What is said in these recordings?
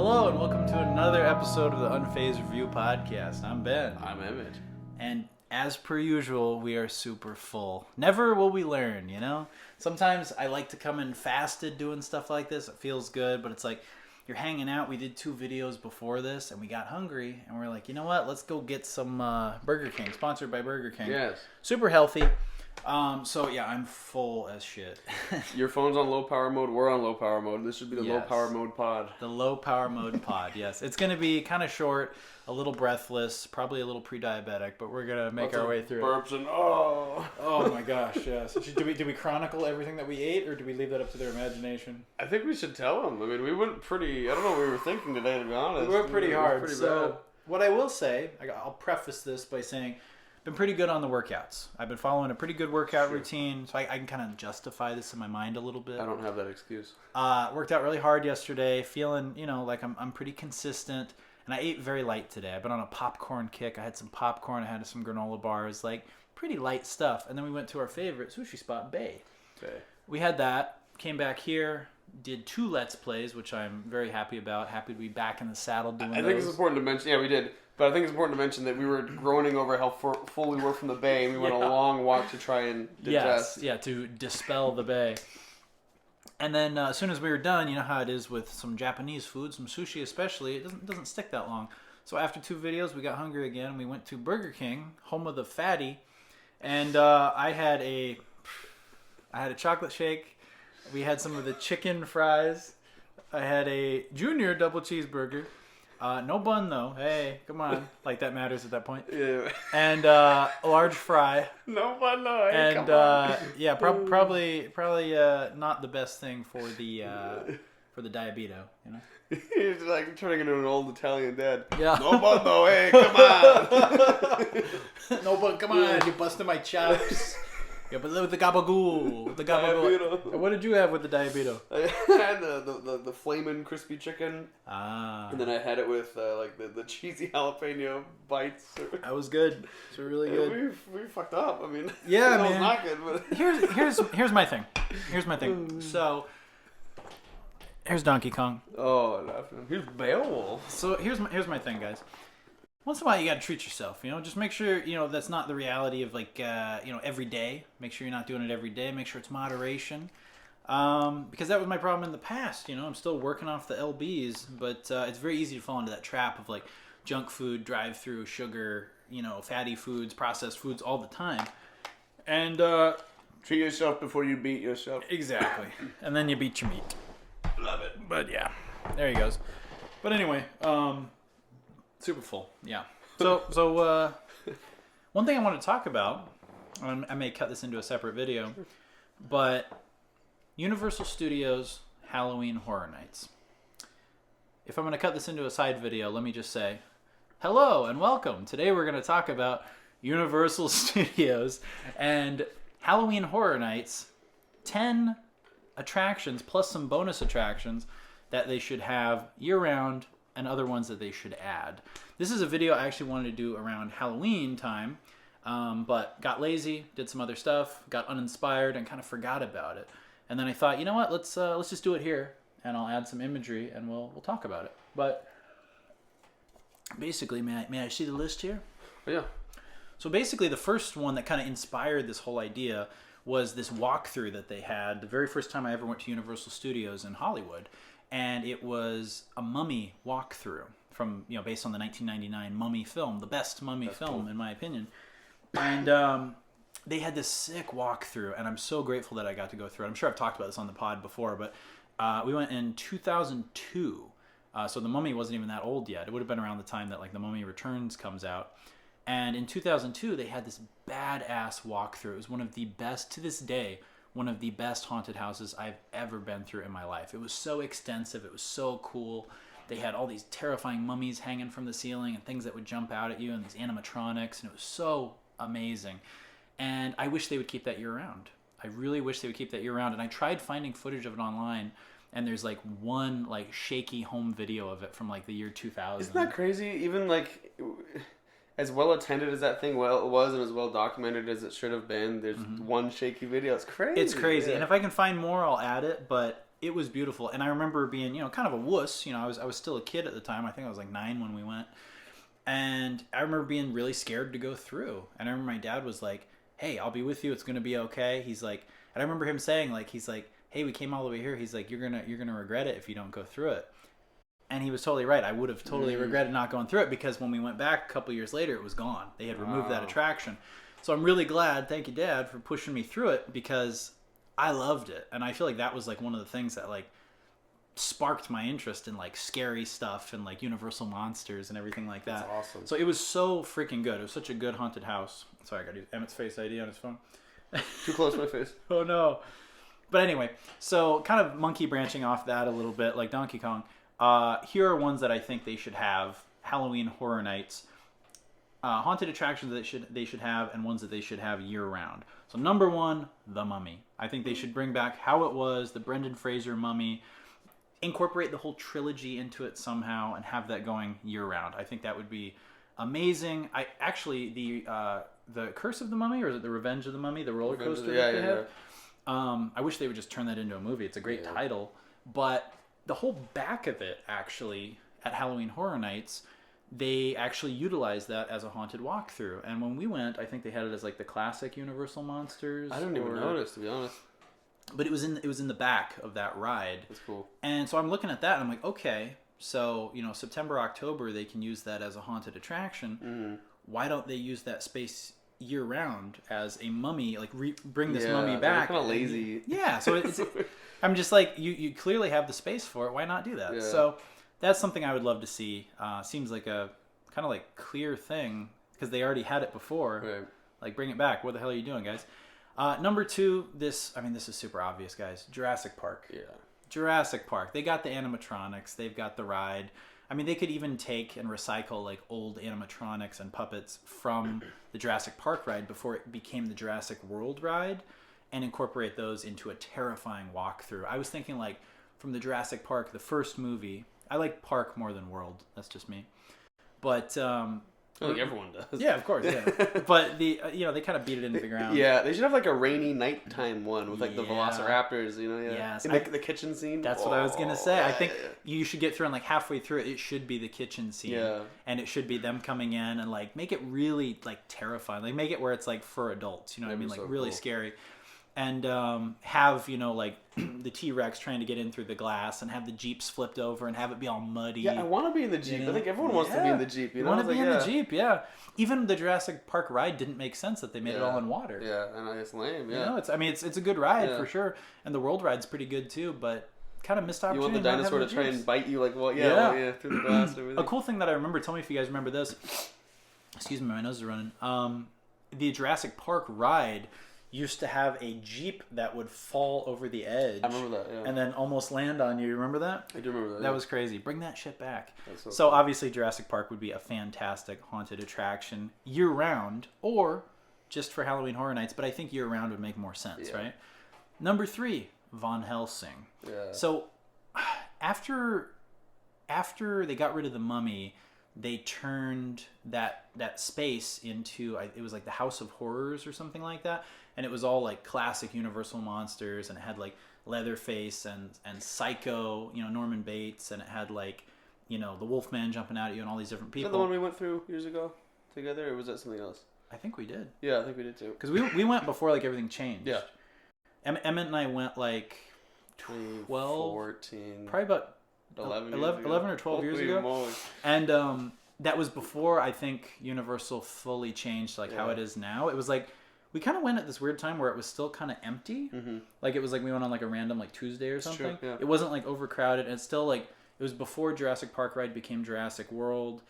Hello and welcome to another episode of the Unfazed Review Podcast. I'm Ben. I'm Emmett. And as per usual, we are super full. Never will we learn, you know? Sometimes I like to come in fasted doing stuff like this. It feels good, but it's like you're hanging out. We did 2 videos before this and we got hungry and we're like, you know what? Let's go get some Burger King, sponsored by Burger King. Yes. Super healthy. So yeah, I'm full as shit. Your phone's on low power mode. We're on low power mode. This should be the low power mode pod. The low power mode pod, yes. It's going to be kind of short, a little breathless, probably a little pre-diabetic, but we're going to make our way through burps it. and Oh my gosh, yes. Do we chronicle everything that we ate, or do we leave that up to their imagination? I think we should tell them. I mean, we went pretty, I don't know what we were thinking today, to be honest. We went pretty hard. Pretty so bad. what I will say, I'll preface this by saying, been pretty good on the workouts. I've been following a pretty good workout routine, so I can kind of justify this in my mind a little bit. I don't have that excuse. Worked out really hard yesterday, feeling, like I'm pretty consistent, and I ate very light today. I've been on a popcorn kick. I had some popcorn, I had some granola bars, like pretty light stuff. And then we went to our favorite sushi spot, Bay. Okay. We had that, came back here, did 2 Let's Plays, which I'm very happy about. Happy to be back in the saddle doing I think it's important to mention, yeah, we did. But I think it's important to mention that we were groaning over how full we were from the Bay, and we went a long walk to try and digest. Yes, yeah, to dispel the Bay. And then as soon as we were done, you know how it is with some Japanese food, some sushi especially, it doesn't stick that long. So after 2 videos, we got hungry again. We went to Burger King, home of the fatty, and I had a chocolate shake. We had some of the chicken fries. I had a junior double cheeseburger. No bun though. Hey, come on. Like that matters at that point. Yeah. And a large fry. No fun, no. Hey, And come on. yeah, probably not the best thing for the diabeto, you know. He's like turning into an old Italian dad. Yeah. No bun though. Hey, come on. No bun. Come on, you busted my chops. Yeah, but with the gabagool. The gabagool. Diabeto. What did you have with the diabeto? I had the flamin' crispy chicken. Ah. And then I had it with like the cheesy jalapeno bites. That was good. It's really good. We fucked up. I mean, Yeah, that man. was not good. But Here's my thing. Here's my thing. So here's Donkey Kong. Oh, laughing. Here's Beowulf. So here's my thing, guys. Once in a while, you gotta treat yourself. Just make sure that's not the reality of like every day. Make sure you're not doing it every day. Make sure it's moderation. Because that was my problem in the past. I'm still working off the LBs, but it's very easy to fall into that trap of like junk food, drive-through, sugar, fatty foods, processed foods all the time. And Treat yourself before you beat yourself. exactly. And then you beat your meat. Love it. But yeah, there he goes. But anyway, super full. Yeah. So one thing I want to talk about, I may cut this into a separate video, but Universal Studios Halloween Horror Nights. If I'm going to cut this into a side video, let me just say, hello and welcome. Today we're going to talk about Universal Studios and Halloween Horror Nights, 10 attractions plus some bonus attractions that they should have year-round and other ones that they should add. This is a video I actually wanted to do around Halloween time, but got lazy, did some other stuff, got uninspired, and kind of forgot about it. And then I thought, you know what, let's just do it here, and I'll add some imagery, and we'll talk about it. But basically, may I see the list here? Oh, yeah. So basically, the first one that kind of inspired this whole idea was this walkthrough that they had the very first time I ever went to Universal Studios in Hollywood. And it was a Mummy walkthrough from, based on the 1999 Mummy film, the best Mummy film, in my opinion. And they had this sick walkthrough, and I'm so grateful that I got to go through it. I'm sure I've talked about this on the pod before, but we went in 2002. So the Mummy wasn't even that old yet. It would have been around the time that like the Mummy Returns comes out. And in 2002, they had this badass walkthrough. It was one of the best, to this day, one of the best haunted houses I've ever been through in my life. It was so extensive. It was so cool. They had all these terrifying mummies hanging from the ceiling and things that would jump out at you and these animatronics. And it was so amazing. And I wish they would keep that year-round. I really wish they would keep that year-round. And I tried finding footage of it online. And there's like one like shaky home video of it from like the year 2000. Isn't that crazy? Even like as well attended as that thing was and as well documented as it should have been, there's one shaky video. It's crazy. It's crazy. Yeah. And if I can find more, I'll add it. But it was beautiful. And I remember being, kind of a wuss. I was still a kid at the time. I think I was like 9 when we went. And I remember being really scared to go through. And I remember my dad was like, hey, I'll be with you. It's going to be okay. He's like, and I remember him saying, like, he's like, hey, we came all the way here. He's like, you're gonna regret it if you don't go through it. And he was totally right. I would have totally regretted not going through it, because when we went back a couple years later, it was gone. They had removed that attraction. So I'm really glad, thank you, Dad, for pushing me through it, because I loved it. And I feel like that was like one of the things that like sparked my interest in like scary stuff and like Universal monsters and everything like that. That's awesome. So it was so freaking good. It was such a good haunted house. Sorry, I got to use Emmett's Face ID on his phone. Too close to my face. Oh no. But anyway, so kind of monkey branching off that a little bit, like Donkey Kong. Here are ones that I think they should have: Halloween Horror Nights, haunted attractions that they should have, and ones that they should have year round. So number 1, The Mummy. I think they should bring back how it was, the Brendan Fraser Mummy, incorporate the whole trilogy into it somehow, and have that going year round. I think that would be amazing. I actually the Curse of the Mummy, or is it the Revenge of the Mummy, the roller coaster that they have? I wish they would just turn that into a movie. It's a great title, but the whole back of it, actually, at Halloween Horror Nights, they actually utilized that as a haunted walkthrough. And when we went, I think they had it as like the classic Universal monsters. I didn't even notice, to be honest. But it was in the back of that ride. That's cool. And so I'm looking at that and I'm like, okay, so September, October, they can use that as a haunted attraction. Mm-hmm. Why don't they use that space year round as a mummy? Like bring this mummy back. Kind of lazy. Yeah. So it's I'm just like, you clearly have the space for it. Why not do that? Yeah. So that's something I would love to see. Seems like a kind of like clear thing, because they already had it before. Right. Like, bring it back. What the hell are you doing, guys? Number 2, this is super obvious, guys. Jurassic Park. Yeah. Jurassic Park. They got the animatronics. They've got the ride. I mean, they could even take and recycle like old animatronics and puppets from the Jurassic Park ride before it became the Jurassic World ride, and incorporate those into a terrifying walkthrough. I was thinking like from the Jurassic Park, the first movie. I like Park more than World. That's just me. But I think everyone does. Yeah, of course. Yeah. But they kind of beat it into the ground. Yeah, they should have like a rainy nighttime one with like the Velociraptors. Yes. And the kitchen scene. That's what I was gonna say. I think you should get through, and like halfway through it, it should be the kitchen scene. Yeah. And it should be them coming in and like make it really like terrifying. Like make it where it's like for adults. You know what I mean? Like really scary. And have like the T-Rex trying to get in through the glass, and have the Jeeps flipped over, and have it be all muddy. Yeah, I want to be in the Jeep. I think everyone wants to be in the Jeep. You want to be in the Jeep, yeah. Even the Jurassic Park ride didn't make sense that they made it all in water. Yeah, and it's lame. Yeah, it's a good ride for sure, and the World ride's pretty good too, but kind of missed opportunity. You want the dinosaur to try and bite you, like through the glass. And everything. A cool thing that I remember. Tell me if you guys remember this. Excuse me, my nose is running. The Jurassic Park ride used to have a Jeep that would fall over the edge. I remember that, yeah. And then almost land on you. You remember that? I do remember that. That was crazy. Bring that shit back. That's so obviously Jurassic Park would be a fantastic haunted attraction year-round, or just for Halloween Horror Nights, but I think year-round would make more sense, right? Number 3, Van Helsing. Yeah. So after they got rid of the mummy, they turned that space into, it was like the House of Horrors or something like that, and it was all like classic Universal monsters, and it had like Leatherface and Psycho, Norman Bates, and it had like the Wolfman jumping out at you and all these different people. Is that the one we went through years ago together, or was that something else? I think we did. Yeah, I think we did too. Because we went before like everything changed. Yeah. Emmett and I went like 12, 14, probably about 11 or 12 years ago. Moly. And that was before I think Universal fully changed like how it is now. It was like we kind of went at this weird time where it was still kind of empty. Mm-hmm. Like it was like we went on like a random like Tuesday or something. True, yeah. It wasn't like overcrowded, and it's still like it was before Jurassic Park ride became Jurassic World.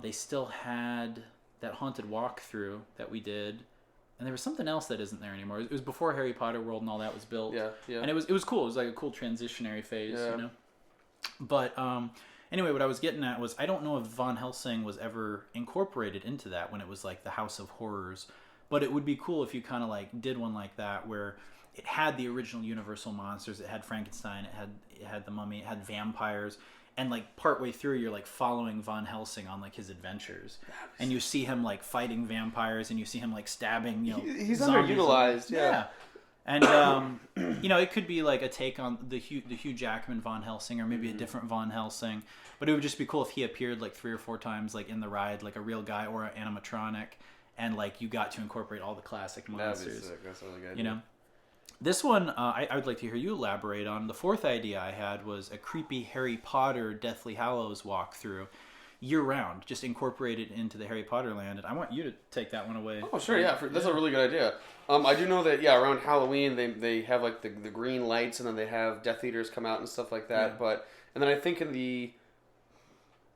They still had that haunted walkthrough that we did. And there was something else that isn't there anymore. It was before Harry Potter World and all that was built. Yeah, yeah. And it was cool. It was like a cool transitionary phase, But anyway, what I was getting at was I don't know if Van Helsing was ever incorporated into that when it was like the House of Horrors. But it would be cool if you kind of like did one like that where it had the original Universal monsters. It had Frankenstein. It had the Mummy. It had vampires. And like partway through, you're like following Van Helsing on like his adventures, and you see him like fighting vampires, and you see him like stabbing. He's zombies. underutilized. Yeah. And it could be like a take on the Hugh Jackman Von Helsing, or maybe a different Von Helsing. But it would just be cool if he appeared like 3 or 4 times, like in the ride, like a real guy or an animatronic, and like you got to incorporate all the classic monsters. That'd be sick. That's really good. This one I would like to hear you elaborate on. The fourth idea I had was a creepy Harry Potter Deathly Hallows walkthrough, year round, just incorporated into the Harry Potter land. And I want you to take that one away. Oh, sure, yeah. That's a really good idea. I do know that, around Halloween, they have, like, the green lights, and then they have Death Eaters come out and stuff like that. Yeah. And then I think in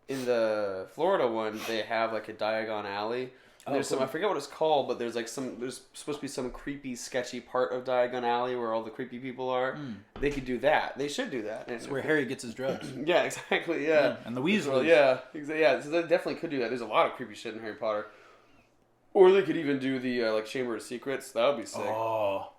the Florida one, they have, like, a Diagon Alley. And there's some, I forget what it's called, but there's, like, there's supposed to be some creepy, sketchy part of Diagon Alley where all the creepy people are. They could do that. They should do that. It's where Harry gets his drugs. Yeah, exactly, yeah. And the Weasleys. Yeah, so they definitely could do that. There's a lot of creepy shit in Harry Potter. Or they could even do the, like, Chamber of Secrets. That would be sick. Oh,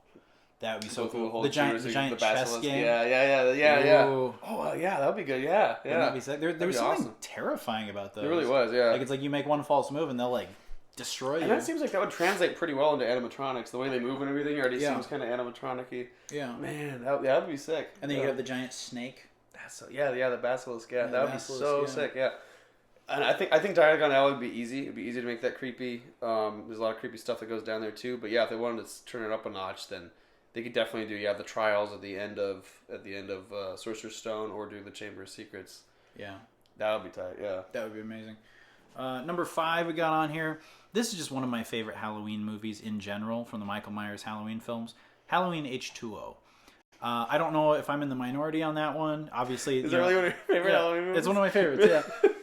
that would be so cool. The giant chess game. Yeah. Oh, yeah, that would be good. Yeah. That'd be sick. There was something terrifying about those. There really was, yeah. Like, it's like you make one false move and they'll, like, destroy you. And that seems like that would translate pretty well into animatronics. The way they move and everything already seems kind of animatronic-y. Yeah. Man, that would be sick. And then you have the giant snake. The basilisk. Yeah, that would be so sick. Yeah. And I think Diagon Alley would be easy. It'd be easy to make that creepy. There's a lot of creepy stuff that goes down there too. But yeah, if they wanted to turn it up a notch, then they could definitely do the trials at the end of Sorcerer's Stone, or do the Chamber of Secrets. Yeah. That would be tight. Yeah. That would be amazing. Number 5 we got on here. This is just one of my favorite Halloween movies in general from the Michael Myers Halloween films. Halloween H2O. I don't know if I'm in the minority on that one. Obviously, is it really one of your favorite Halloween movies? It's one of my favorites.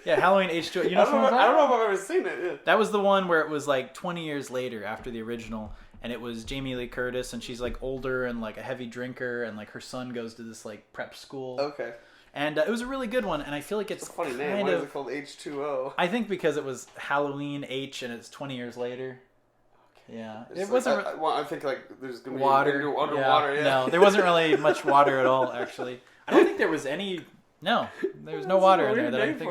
Yeah, Halloween H2O. I don't know if I've ever seen it. Yeah. That was the one where it was like 20 years later after the original, and it was Jamie Lee Curtis, and she's like older and like a heavy drinker, and like her son goes to this like prep school. Okay. And it was a really good one, and I feel like it's a funny name. Why is it called H2O? I think because it was Halloween H, and it's 20 years later. Yeah, it wasn't. I think like there's gonna be underwater. Yeah. No, there wasn't really much water at all. Actually, I don't think there was any. No, there was no water in there that I think.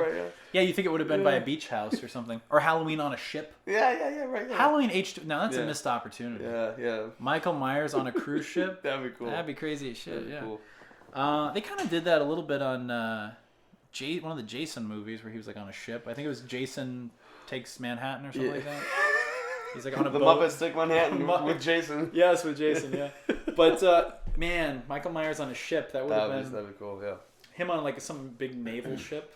Yeah, you think it would have been by a beach house or something, or Halloween on a ship. Yeah, right. Yeah. Halloween H2. Now that's a missed opportunity. Yeah. Michael Myers on a cruise ship. That'd be cool. That'd be crazy as shit. That'd be cool. They kind of did that a little bit on one of the Jason movies where he was like on a ship. I think it was Jason Takes Manhattan or something like that. He's like on a boat. The Muppets Take Manhattan with Jason. Yes, with Jason, yeah. But, man, Michael Myers on a ship, that would have been... That'd be cool, yeah. Him on like some big naval ship.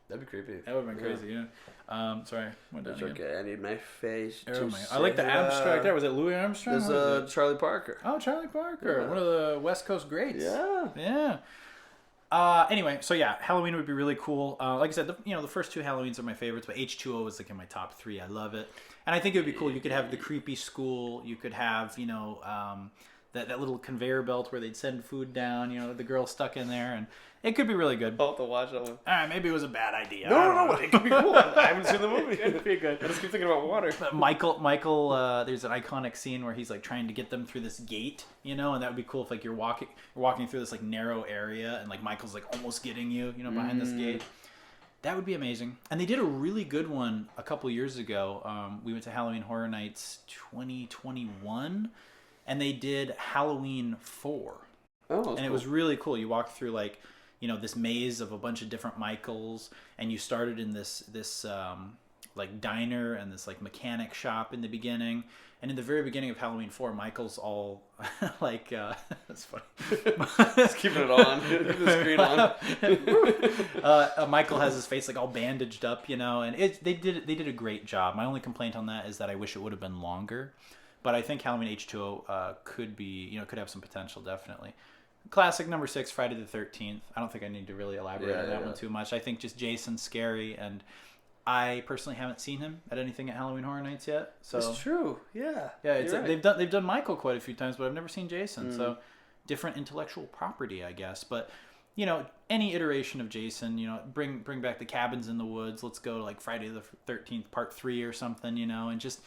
That'd be creepy. That would have been crazy, yeah. Sorry, went down again. Okay, I need my face I like the abstract there. Was it Louis Armstrong? There's Charlie Parker. Oh, Charlie Parker. One of the West Coast greats. Yeah. Anyway, so yeah, Halloween would be really cool. Like I said, the first 2 Halloweens are my favorites, but H2O is like in my top 3. I love it. And I think it would be cool. You could have the creepy school. You could have, that little conveyor belt where they'd send food down, the girl stuck in there, and it could be really good. I'll have to watch that one. All right, maybe it was a bad idea. No, it could be cool. I haven't seen the movie. It could be good. I just keep thinking about water. Michael, there's an iconic scene where he's like trying to get them through this gate, and that would be cool if like you're walking through this like narrow area, and like Michael's like almost getting you, behind this gate. That would be amazing. And they did a really good one a couple years ago. We went to Halloween Horror Nights 2021, and they did Halloween 4. Oh, and it was really cool. You walked through like, this maze of a bunch of different Michaels, and you started in this like diner and this like mechanic shop in the beginning. And in the very beginning of Halloween 4, Michael's all like, that's funny. Just keeping it on. Keep the screen on. Michael has his face like all bandaged up, and they did a great job. My only complaint on that is that I wish it would have been longer. But I think Halloween H2O could be, could have some potential, definitely. Classic number 6, Friday the 13th. I don't think I need to really elaborate on that one too much. I think just Jason's scary, and I personally haven't seen him at anything at Halloween Horror Nights yet. So it's true. Yeah. Yeah, it's right. They've done Michael quite a few times, but I've never seen Jason. So different intellectual property, I guess. But any iteration of Jason, bring back the Cabins in the Woods. Let's go to like Friday the 13th Part 3 or something, and just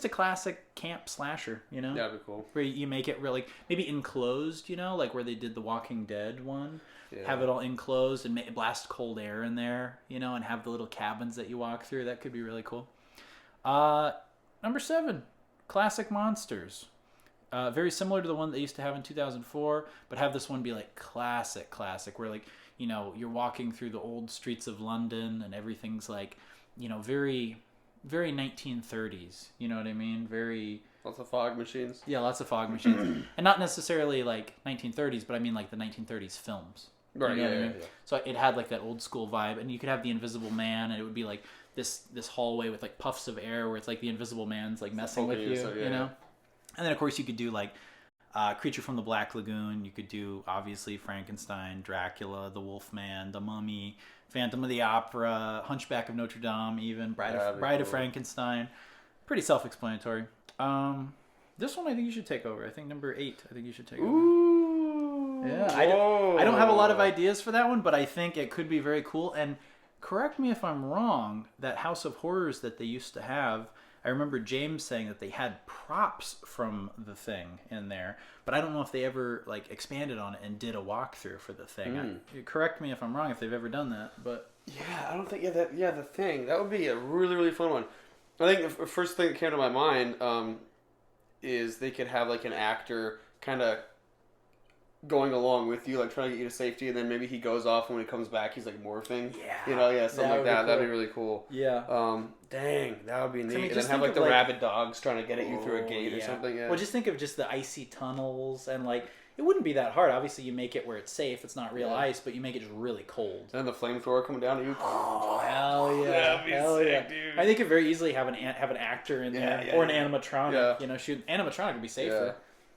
a classic camp slasher, That'd be cool. Where you make it really, maybe enclosed, like where they did the Walking Dead one. Yeah. Have it all enclosed and blast cold air in there, and have the little cabins that you walk through. That could be really cool. Number 7, classic monsters. very similar to the one they used to have in 2004, but have this one be like classic, where like, you know, you're walking through the old streets of London and everything's like, you know, very, very 1930s. You know what I mean? Very... Lots of fog machines. Yeah, lots of fog machines. And not necessarily like 1930s, but I mean like the 1930s films. Right, you know what I mean? Yeah. So it had like that old school vibe, and you could have the Invisible Man, and it would be like this hallway with like puffs of air where it's like the Invisible Man's like messing with you, you know? And then of course you could do like Creature from the Black Lagoon. You could do obviously Frankenstein, Dracula, the Wolfman, the Mummy, Phantom of the Opera, Hunchback of Notre Dame, even Bride of Frankenstein. Pretty self-explanatory. This one I think you should take over. I think number 8. I think you should take over. Ooh. Yeah, I don't have a lot of ideas for that one, but I think it could be very cool. And correct me if I'm wrong, that House of Horrors that they used to have, I remember James saying that they had props from the thing in there, but I don't know if they ever like expanded on it and did a walkthrough for the thing. Correct me if I'm wrong if they've ever done that, but yeah, I don't think the thing that would be a really, really fun one. I think the first thing that came to my mind is they could have like an actor kind of going along with you, like trying to get you to safety, and then maybe he goes off, and when he comes back, he's like morphing. Yeah. You know, something like that. Cool. That'd be really cool. Yeah. Dang, that would be neat. And then have like the rabid dogs trying to get at you through a gate or something. Yeah. Well, just think of just the icy tunnels, and like it wouldn't be that hard. Obviously, you make it where it's safe. It's not real ice, but you make it just really cold. And then the flamethrower coming down at you. Oh hell yeah! That'd be sick, dude. I think you could very easily have an actor in there or an animatronic. Yeah. You know, animatronic would be safer. Yeah.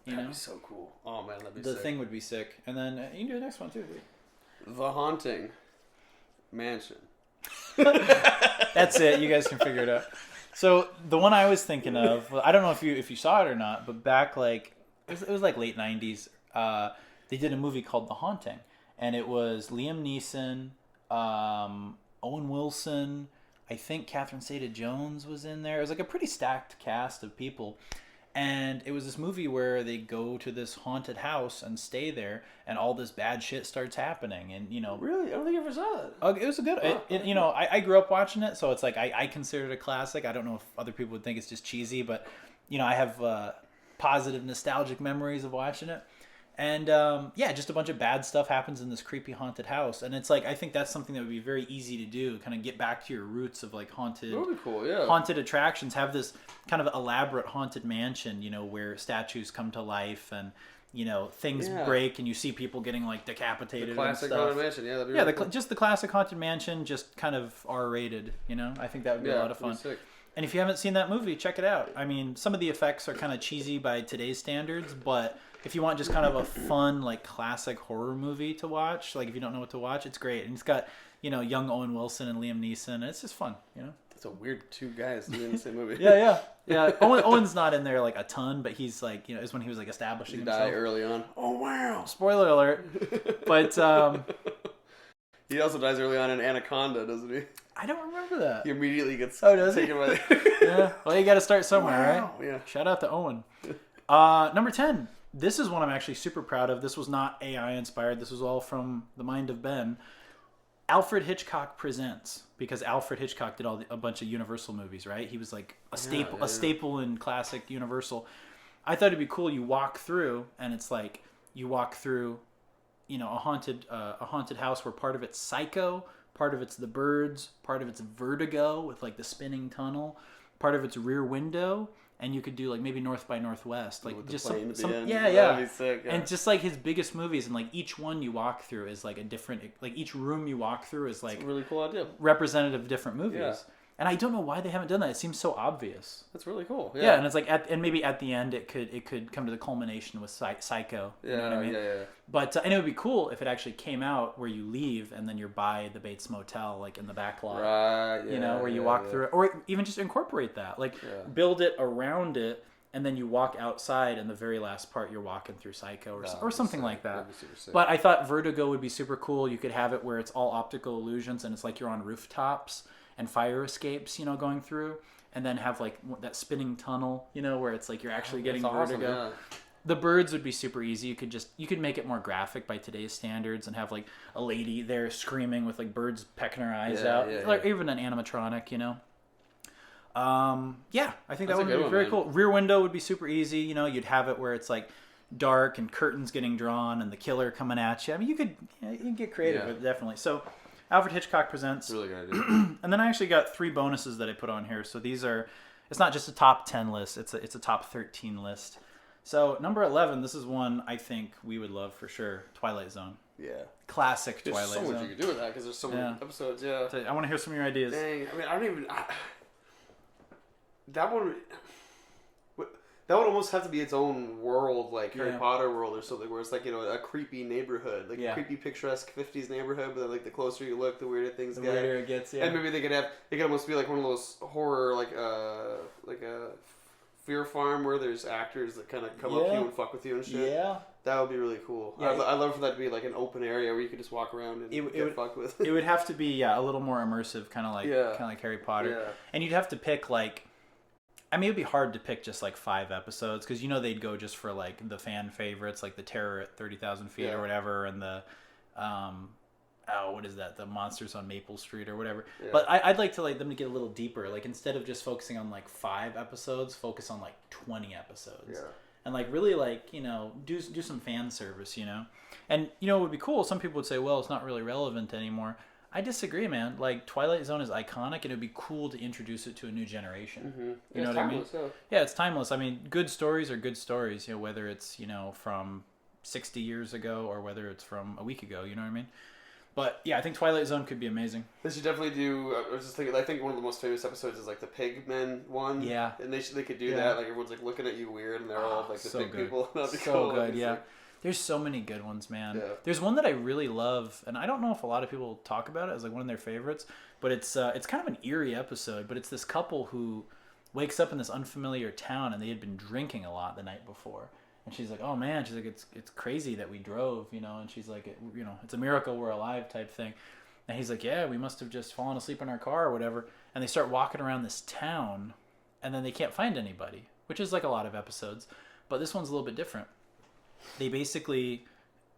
You know? That'd be so cool. Oh man, that'd be the sick. thing would be sick. And then you can do the next one too. The Haunting Mansion. That's it. You guys can figure it out. So the one I was thinking of, I don't know if you saw it or not, but back like it was like late 90s. They did a movie called The Haunting, and it was Liam Neeson, Owen Wilson, I think Catherine Zeta-Jones was in there. It was like a pretty stacked cast of people. And it was this movie where they go to this haunted house and stay there, and all this bad shit starts happening. And, you know... Really? I don't think I ever saw it. It was a good... you know, I grew up watching it, so it's like I consider it a classic. I don't know if other people would think it's just cheesy, but, you know, I have positive nostalgic memories of watching it. And, just a bunch of bad stuff happens in this creepy haunted house. And it's like, I think that's something that would be very easy to do, kind of get back to your roots of like haunted... That would be cool, yeah. Haunted attractions. Have this kind of elaborate haunted mansion, you know, where statues come to life and, you know, things break and you see people getting like decapitated and stuff. The classic haunted mansion, yeah. That'd be really cool. Just the classic haunted mansion, just kind of R-rated, you know? I think that would be a lot of fun. Sick. And if you haven't seen that movie, check it out. I mean, some of the effects are kind of cheesy by today's standards, but if you want just kind of a fun, like, classic horror movie to watch, like, if you don't know what to watch, it's great. And it's got, you know, young Owen Wilson and Liam Neeson, and it's just fun, you know? That's a weird two guys doing the same movie. Yeah. Owen's not in there, like, a ton, but he's, like, you know, is when he was, like, establishing himself. He died early on. Oh, wow. Spoiler alert. But, he also dies early on in Anaconda, doesn't he? I don't remember that. He immediately gets taken by Yeah. Well, you got to start somewhere, right? Yeah. Shout out to Owen. Number 10. This is one I'm actually super proud of. This was not AI inspired. This was all from the mind of Ben. Alfred Hitchcock Presents, because Alfred Hitchcock did a bunch of Universal movies, right? He was like a staple in classic Universal. I thought it'd be cool. You walk through, and it's like you walk through, you know, a haunted house where part of it's Psycho, part of it's The Birds, part of it's Vertigo with like the spinning tunnel, part of it's Rear Window, and you could do like maybe North by Northwest, like just some That'd be sick, and just like his biggest movies, and like each one you walk through is like a different, like each room you walk through is like that's a really cool idea, representative of different movies. Yeah. And I don't know why they haven't done that. It seems so obvious. That's really cool. Yeah, and it's like and maybe at the end it could come to the culmination with Psycho. You know what I mean? Yeah. But and it would be cool if it actually came out where you leave and then you're by the Bates Motel, like in the back lot. Right. Yeah, you know, where you walk through it, or even just incorporate that, like build it around it, and then you walk outside, and the very last part you're walking through Psycho or something like that. But I thought Vertigo would be super cool. You could have it where it's all optical illusions, and it's like you're on rooftops and fire escapes, you know, going through, and then have like that spinning tunnel, you know, where it's like you're actually getting vertigo. Awesome, yeah. The Birds would be super easy. You could make it more graphic by today's standards and have like a lady there screaming with like birds pecking her eyes out, like even an animatronic, you know. Yeah, I think that would be very cool. Rear Window would be super easy. You know, you'd have it where it's like dark and curtains getting drawn and the killer coming at you. I mean, you can get creative with it, definitely. So, Alfred Hitchcock Presents. Really good idea. And then I actually got 3 bonuses that I put on here. So these are, it's not just a top 10 list. It's a top 13 list. So number 11, this is one I think we would love for sure. Twilight Zone. Yeah. Classic There's Twilight Zone. There's so much you can do with that because there's so many episodes. Yeah. So I want to hear some of your ideas. Dang. I mean, I don't even. That one. That would almost have to be its own world, like Harry Potter world or something, where it's like, you know, a creepy neighborhood, like a creepy, picturesque 50s neighborhood, but then like the closer you look, the weirder things get. The weirder it gets, yeah. And maybe it could almost be like one of those horror, like a Fear Farm where there's actors that kind of come up to you and fuck with you and shit. Yeah. That would be really cool. Yeah, I'd love for that to be like an open area where you could just walk around and get fucked with. It would have to be a little more immersive, kind of like Harry Potter. Yeah. And you'd have to pick like, I mean, it'd be hard to pick just like 5 episodes because you know they'd go just for like the fan favorites, like the Terror at 30,000 Feet or whatever, and the what is that? The Monsters on Maple Street or whatever. Yeah. But I'd like to them to get a little deeper. Like instead of just focusing on like 5 episodes, focus on like 20 episodes. Yeah. And like really like, you know, do some fan service, you know. And you know it would be cool. Some people would say, well, it's not really relevant anymore. I disagree, man. Like Twilight Zone is iconic, and it'd be cool to introduce it to a new generation. Mm-hmm. You know what I mean? Yeah, it's timeless. I mean, good stories are good stories. You know, whether it's from 60 years ago or whether it's from a week ago. You know what I mean? But yeah, I think Twilight Zone could be amazing. They should definitely do. I was just thinking. I think one of the most famous episodes is like the Pigmen one. Yeah, and they could do that. Like everyone's like looking at you weird, and they're all like the big people. That'd be so cool. good. Yeah. There's so many good ones, man. Yeah. There's one that I really love, and I don't know if a lot of people talk about it as like one of their favorites, but it's kind of an eerie episode. But it's this couple who wakes up in this unfamiliar town, and they had been drinking a lot the night before. And she's like, "Oh man," she's like, "It's crazy that we drove, you know." And she's like, "It's a miracle we're alive," type thing. And he's like, "Yeah, we must have just fallen asleep in our car or whatever." And they start walking around this town, and then they can't find anybody, which is like a lot of episodes, but this one's a little bit different. They basically,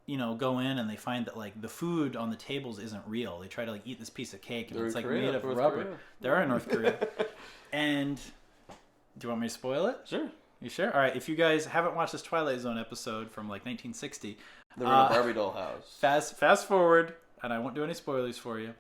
go in and they find that like the food on the tables isn't real. They try to like eat this piece of cake and it's like made of rubber. They are in North Korea. And do you want me to spoil it? Sure. You sure? All right. If you guys haven't watched this Twilight Zone episode from like 1960, they're in a Barbie doll house. Fast forward, and I won't do any spoilers for you.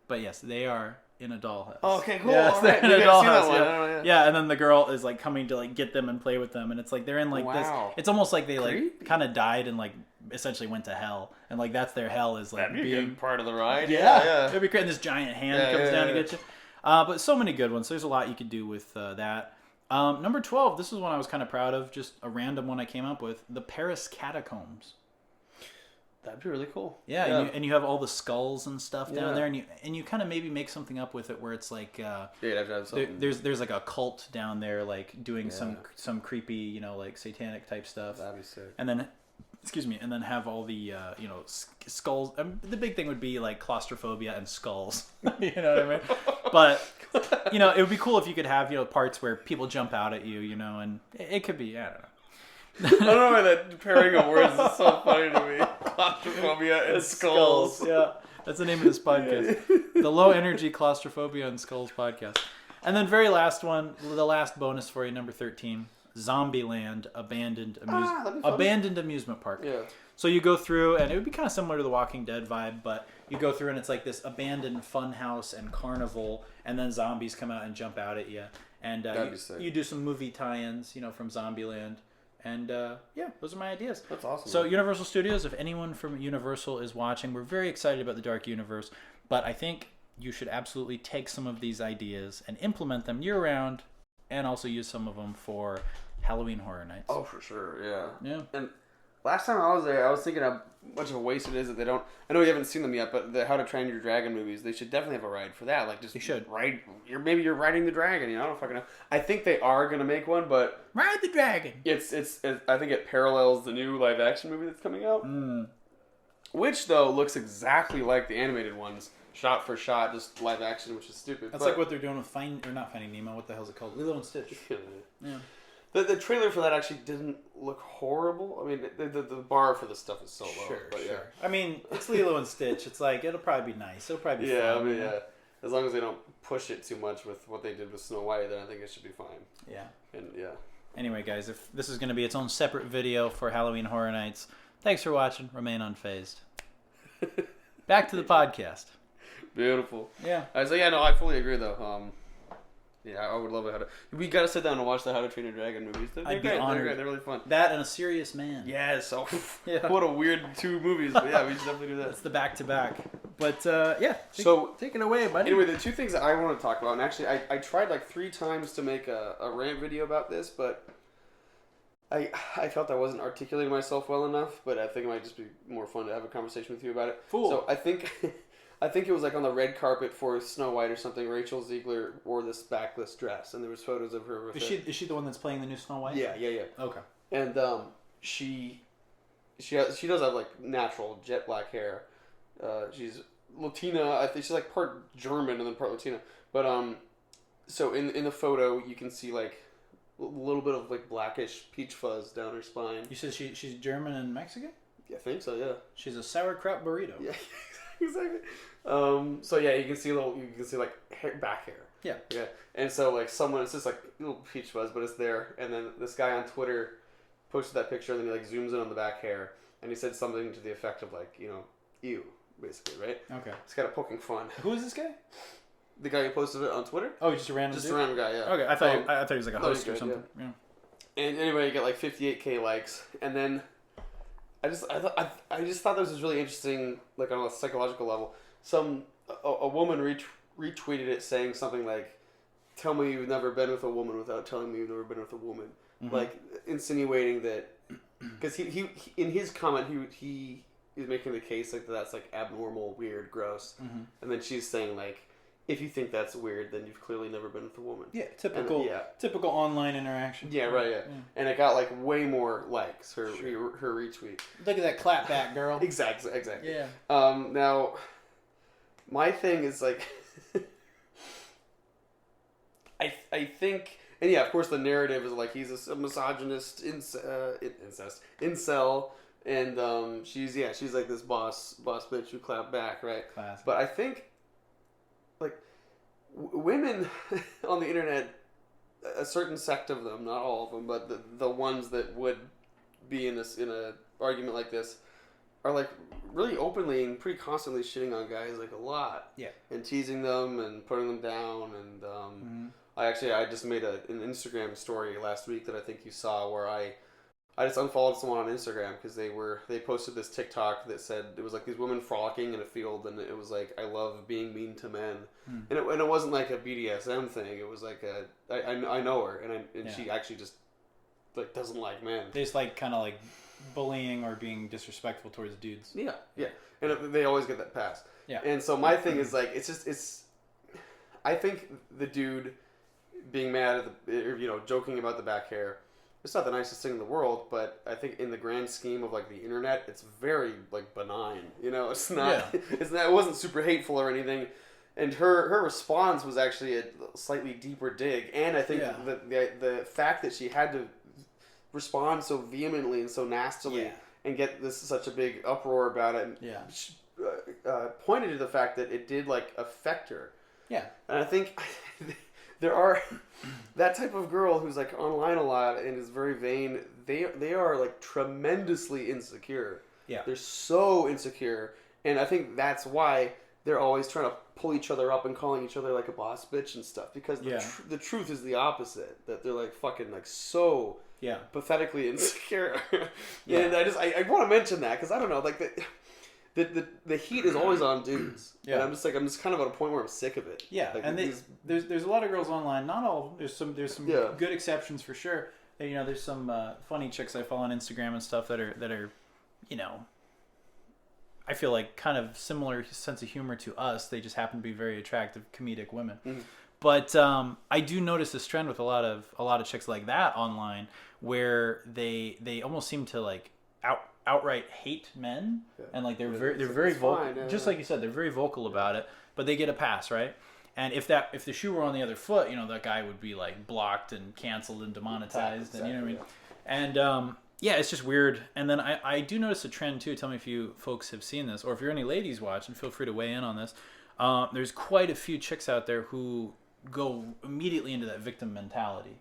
But yes, they are in a dollhouse. Oh, okay, cool. Yes, all they're right. in a dollhouse. Yeah, and then the girl is like coming to like get them and play with them, and it's like they're in like this. It's almost like they like kind of died and like essentially went to hell, and like that's their hell is like being part of the ride. Yeah. It'd be great. And this giant hand comes down to get you. But so many good ones. So there's a lot you could do with that. Number 12. This is one I was kind of proud of. Just a random one I came up with. The Paris Catacombs. That'd be really cool. Yeah. And you have all the skulls and stuff down there, and you kind of maybe make something up with it where it's like you'd have to have something. There's like a cult down there like doing some creepy like satanic type stuff. That'd be sick. And then have all the skulls. The big thing would be like claustrophobia and skulls. You know what I mean? But it would be cool if you could have parts where people jump out at you, and it could be I don't know. I don't know why that pairing of words is so funny to me. Claustrophobia and skulls. Yeah, that's the name of this podcast. The Low Energy Claustrophobia and Skulls podcast. And then very last one, the last bonus for you, number 13, Zombieland Abandoned Amusement Park. Yeah. So you go through, and it would be kind of similar to the Walking Dead vibe, but you go through and it's like this abandoned fun house and carnival, and then zombies come out and jump out at you. And you do some movie tie-ins, from Zombieland. And those are my ideas. That's awesome. So Universal Studios, if anyone from Universal is watching, we're very excited about the Dark Universe, but I think you should absolutely take some of these ideas and implement them year-round, and also use some of them for Halloween Horror Nights. Oh, for sure, yeah. Yeah. And last time I was there, I was thinking how much of a waste it is that they don't... I know you haven't seen them yet, but the How to Train Your Dragon movies, they should definitely have a ride for that. Like, just... They should. Ride... Maybe you're riding the dragon, I don't fucking know. I think they are going to make one, but... Ride the dragon! It's I think it parallels the new live-action movie that's coming out. Which, though, looks exactly like the animated ones. Shot for shot, just live action, which is stupid. That's like what they're doing with not Finding Nemo. What the hell is it called? Lilo and Stitch. Yeah. The trailer for that actually didn't look horrible. I mean, the bar for this stuff is so low. Sure. I mean, it's Lilo and Stitch. It's like, it'll probably be nice. It'll probably be fun. Yeah. as long as they don't push it too much with what they did with Snow White, then I think it should be fine. Yeah. And yeah. Anyway, guys, if this is going to be its own separate video for Halloween Horror Nights, thanks for watching. Remain unfazed. Back to the podcast. Beautiful. Yeah. So yeah, no, I fully agree though. Yeah, I would love it. We gotta sit down and watch the How to Train Your Dragon movies. I'd be honored. They're great. They're really fun. That and A Serious Man. Yeah, so Yeah. What a weird 2 movies. But yeah, we should definitely do that. It's the back-to-back. But yeah. So take it away, buddy. Anyway, the 2 things that I want to talk about, and actually I tried like 3 times to make a rant video about this, but I felt I wasn't articulating myself well enough. But I think it might just be more fun to have a conversation with you about it. Cool. So I think it was like on the red carpet for Snow White or something. Rachel Ziegler wore this backless dress, and there was photos of her with Is she the one that's playing the new Snow White? Yeah. Okay. And she does have like natural jet black hair. She's Latina. I think she's like part German and then part Latina. But so in the photo you can see like a little bit of like blackish peach fuzz down her spine. You said she's German and Mexican? Yeah, I think so. Yeah. She's a sauerkraut burrito. Yeah. Exactly. So yeah, you can see like back hair. Yeah. Yeah. And so like it's just like little peach fuzz, but it's there. And then this guy on Twitter posted that picture, and then he like zooms in on the back hair, and he said something to the effect of like, ew, basically, right? Okay. It's kind of poking fun. Who is this guy? The guy who posted it on Twitter. Oh, just a random. Just a random guy. Yeah. Okay, I thought he was like a host or something. Yeah. And anyway, you get like 58K likes, and then I just thought this was really interesting, like on a psychological level. A woman retweeted it saying something like, "Tell me you've never been with a woman without telling me you've never been with a woman," like insinuating that, because he in his comment he is making the case like that's like abnormal, weird, gross, and then she's saying like, if you think that's weird, then you've clearly never been with a woman. Yeah, typical online interaction. Yeah, right. Yeah, and it got like way more likes. Her retweet. Look at that clap back, girl. Exactly. Yeah. Now, my thing is like, I think, and yeah, of course, the narrative is like he's a misogynist incel, and she's like this boss bitch who clapped back, right? Classic. But I think, like, women on the internet, a certain sect of them, not all of them, but the ones that would be in a argument like this, are like really openly and pretty constantly shitting on guys like a lot. Yeah. And teasing them and putting them down, and I just made an Instagram story last week that I think you saw, where I just unfollowed someone on Instagram because they posted this TikTok that said it was like these women frolicking in a field, and it was like, I love being mean to men, and it wasn't like a BDSM thing. It was like I know her, and she actually just like doesn't like men. They just like kind of like bullying or being disrespectful towards dudes. Yeah, and they always get that pass. Yeah. And so my thing is like, I think the dude being mad at the, joking about the back hair, it's not the nicest thing in the world, but I think in the grand scheme of like the internet, it's very like benign. It's not. Yeah. It wasn't super hateful or anything. And her response was actually a slightly deeper dig, and I think the fact that she had to respond so vehemently and so nastily and get such a big uproar about it, pointed to the fact that it did like affect her. Yeah, and I think there are that type of girl who's like online a lot and is very vain. They are like tremendously insecure. Yeah, they're so insecure, and I think that's why they're always trying to pull each other up and calling each other like a boss bitch and stuff, because the truth is the opposite, that they're like fucking like so pathetically insecure. And I want to mention that because I don't know, like the heat is always on dudes. And I'm just kind of at a point where I'm sick of it. Yeah, like, and there's a lot of girls online, not all, there's some good exceptions for sure. There's some funny chicks I follow on Instagram and stuff that are I feel like kind of similar sense of humor to us. They just happen to be very attractive comedic women. But I do notice this trend with a lot of chicks like that online, where they almost seem to like outright hate men, and like they're very vocal. Just like you said, they're very vocal about it, but they get a pass, right? And if the shoe were on the other foot, that guy would be like blocked and canceled and demonetized, and you know what I mean. And yeah, it's just weird. And then I do notice a trend too. Tell me if you folks have seen this, or if you're any ladies watching, feel free to weigh in on this. there's quite a few chicks out there who go immediately into that victim mentality,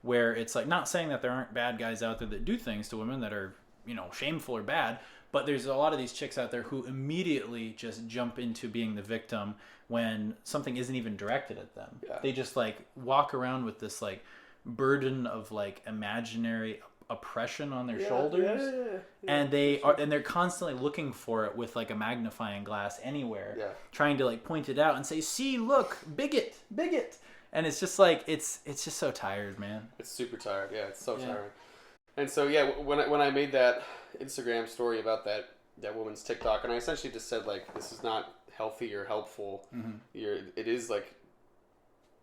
where it's like, not saying that there aren't bad guys out there that do things to women that are, shameful or bad, but there's a lot of these chicks out there who immediately just jump into being the victim when something isn't even directed at them. Yeah. They just like walk around with this like burden of like imaginary oppression on their shoulders, and they're constantly looking for it with like a magnifying glass anywhere, trying to like point it out and say, see, look, bigot, and it's just like it's just so tired, man. It's super tired. Yeah, it's so tiring. And so when I made that Instagram story about that woman's TikTok, and I essentially just said like, this is not healthy or helpful. It is like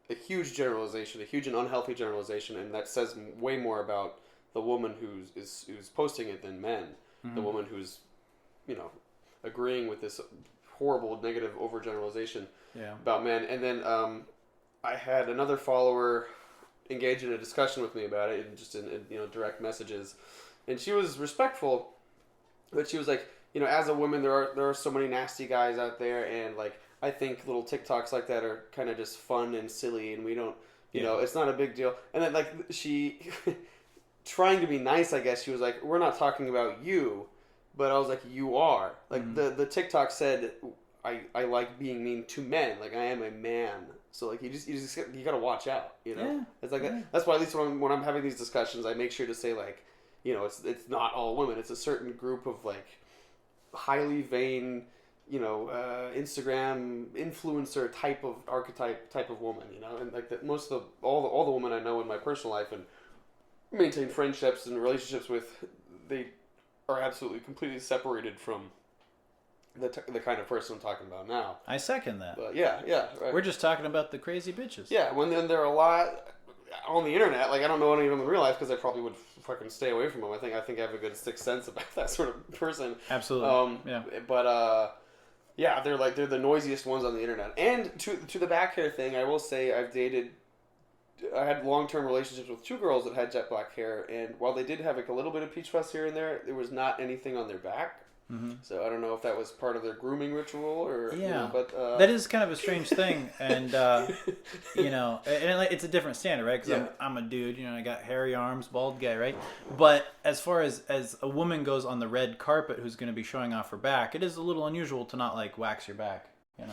a huge generalization, a huge and unhealthy generalization, and that says way more about the woman who's posting it than men. The woman who's, agreeing with this horrible negative overgeneralization about men. And then I had another follower engage in a discussion with me about it, and just in direct messages, and she was respectful, but she was like, as a woman, there are so many nasty guys out there, and like I think little TikToks like that are kind of just fun and silly, and we don't, it's not a big deal. And then like she. Trying to be nice, I guess, she was like, we're not talking about you, but I was like, you are. Like, the TikTok said, I like being mean to men. Like, I am a man. So, like, you gotta watch out, Yeah. It's like that. That's why, at least when I'm having these discussions, I make sure to say, like, it's not all women. It's a certain group of, like, highly vain, Instagram influencer type of archetype type of woman, And, like, most of all the women I know in my personal life and maintain friendships and relationships with, they are absolutely completely separated from the kind of person I'm talking about now. I second that. But right. We're just talking about the crazy bitches. Yeah, then there are a lot on the internet. Like, I don't know any of them in real life because I probably would fucking stay away from them. I think I have a good sixth sense about that sort of person. Absolutely. But they're the noisiest ones on the internet. And to the back hair thing, I will say I had long-term relationships with two girls that had jet black hair, and while they did have like a little bit of peach fuzz here and there was not anything on their back. So I don't know if that was part of their grooming ritual or but that is kind of a strange thing, and and it's a different standard, right? Because I'm a dude, I got hairy arms, bald guy, right? But as far as a woman goes on the red carpet who's going to be showing off her back, it is a little unusual to not like wax your back, Yeah.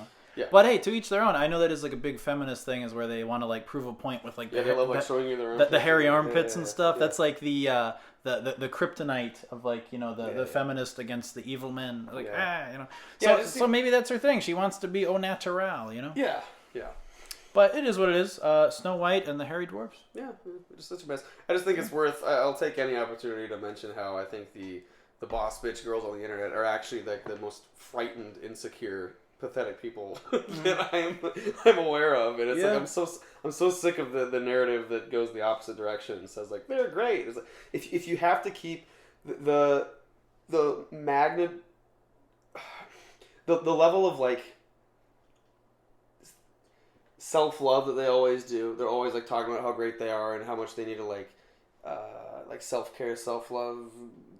But hey, to each their own. I know that is like a big feminist thing, is where they want to like prove a point with like they love like showing you their armpits, the hairy armpits and stuff. Yeah. That's like the kryptonite of like the feminist against the evil men. Like So maybe that's her thing. She wants to be au naturel, Yeah. But it is what it is. Snow White and the Hairy Dwarfs. Yeah, just such a mess. I just think it's worth. I'll take any opportunity to mention how I think the boss bitch girls on the internet are actually like the most frightened, insecure, pathetic people that I'm aware of, and it's like I'm so sick of the narrative that goes the opposite direction and says like they're great. It's like, if you have to keep the magnet, the level of like self-love that they always do, they're always like talking about how great they are and how much they need to like self-care, self-love.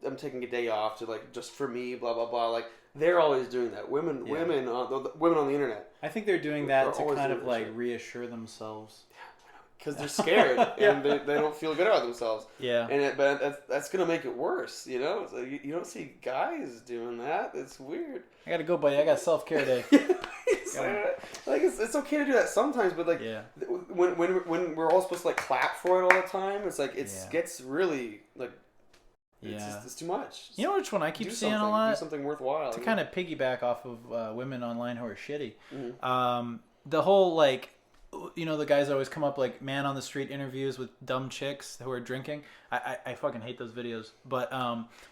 I'm taking a day off to like just for me, blah blah blah. Like they're always doing that. Women on the internet. I think they're doing that to kind of like reassure themselves. Because they're scared and they don't feel good about themselves. Yeah. But that's gonna make it worse. So you don't see guys doing that. It's weird. I gotta go, buddy. I got self-care day. It's okay to do that sometimes, but like when we're all supposed to like clap for it all the time, it's like gets really like. It's too much. You know which one I keep seeing a lot? Do something worthwhile. To kind of piggyback off of women online who are shitty. The whole, like, the guys that always come up, like, man on the street interviews with dumb chicks who are drinking. I fucking hate those videos. But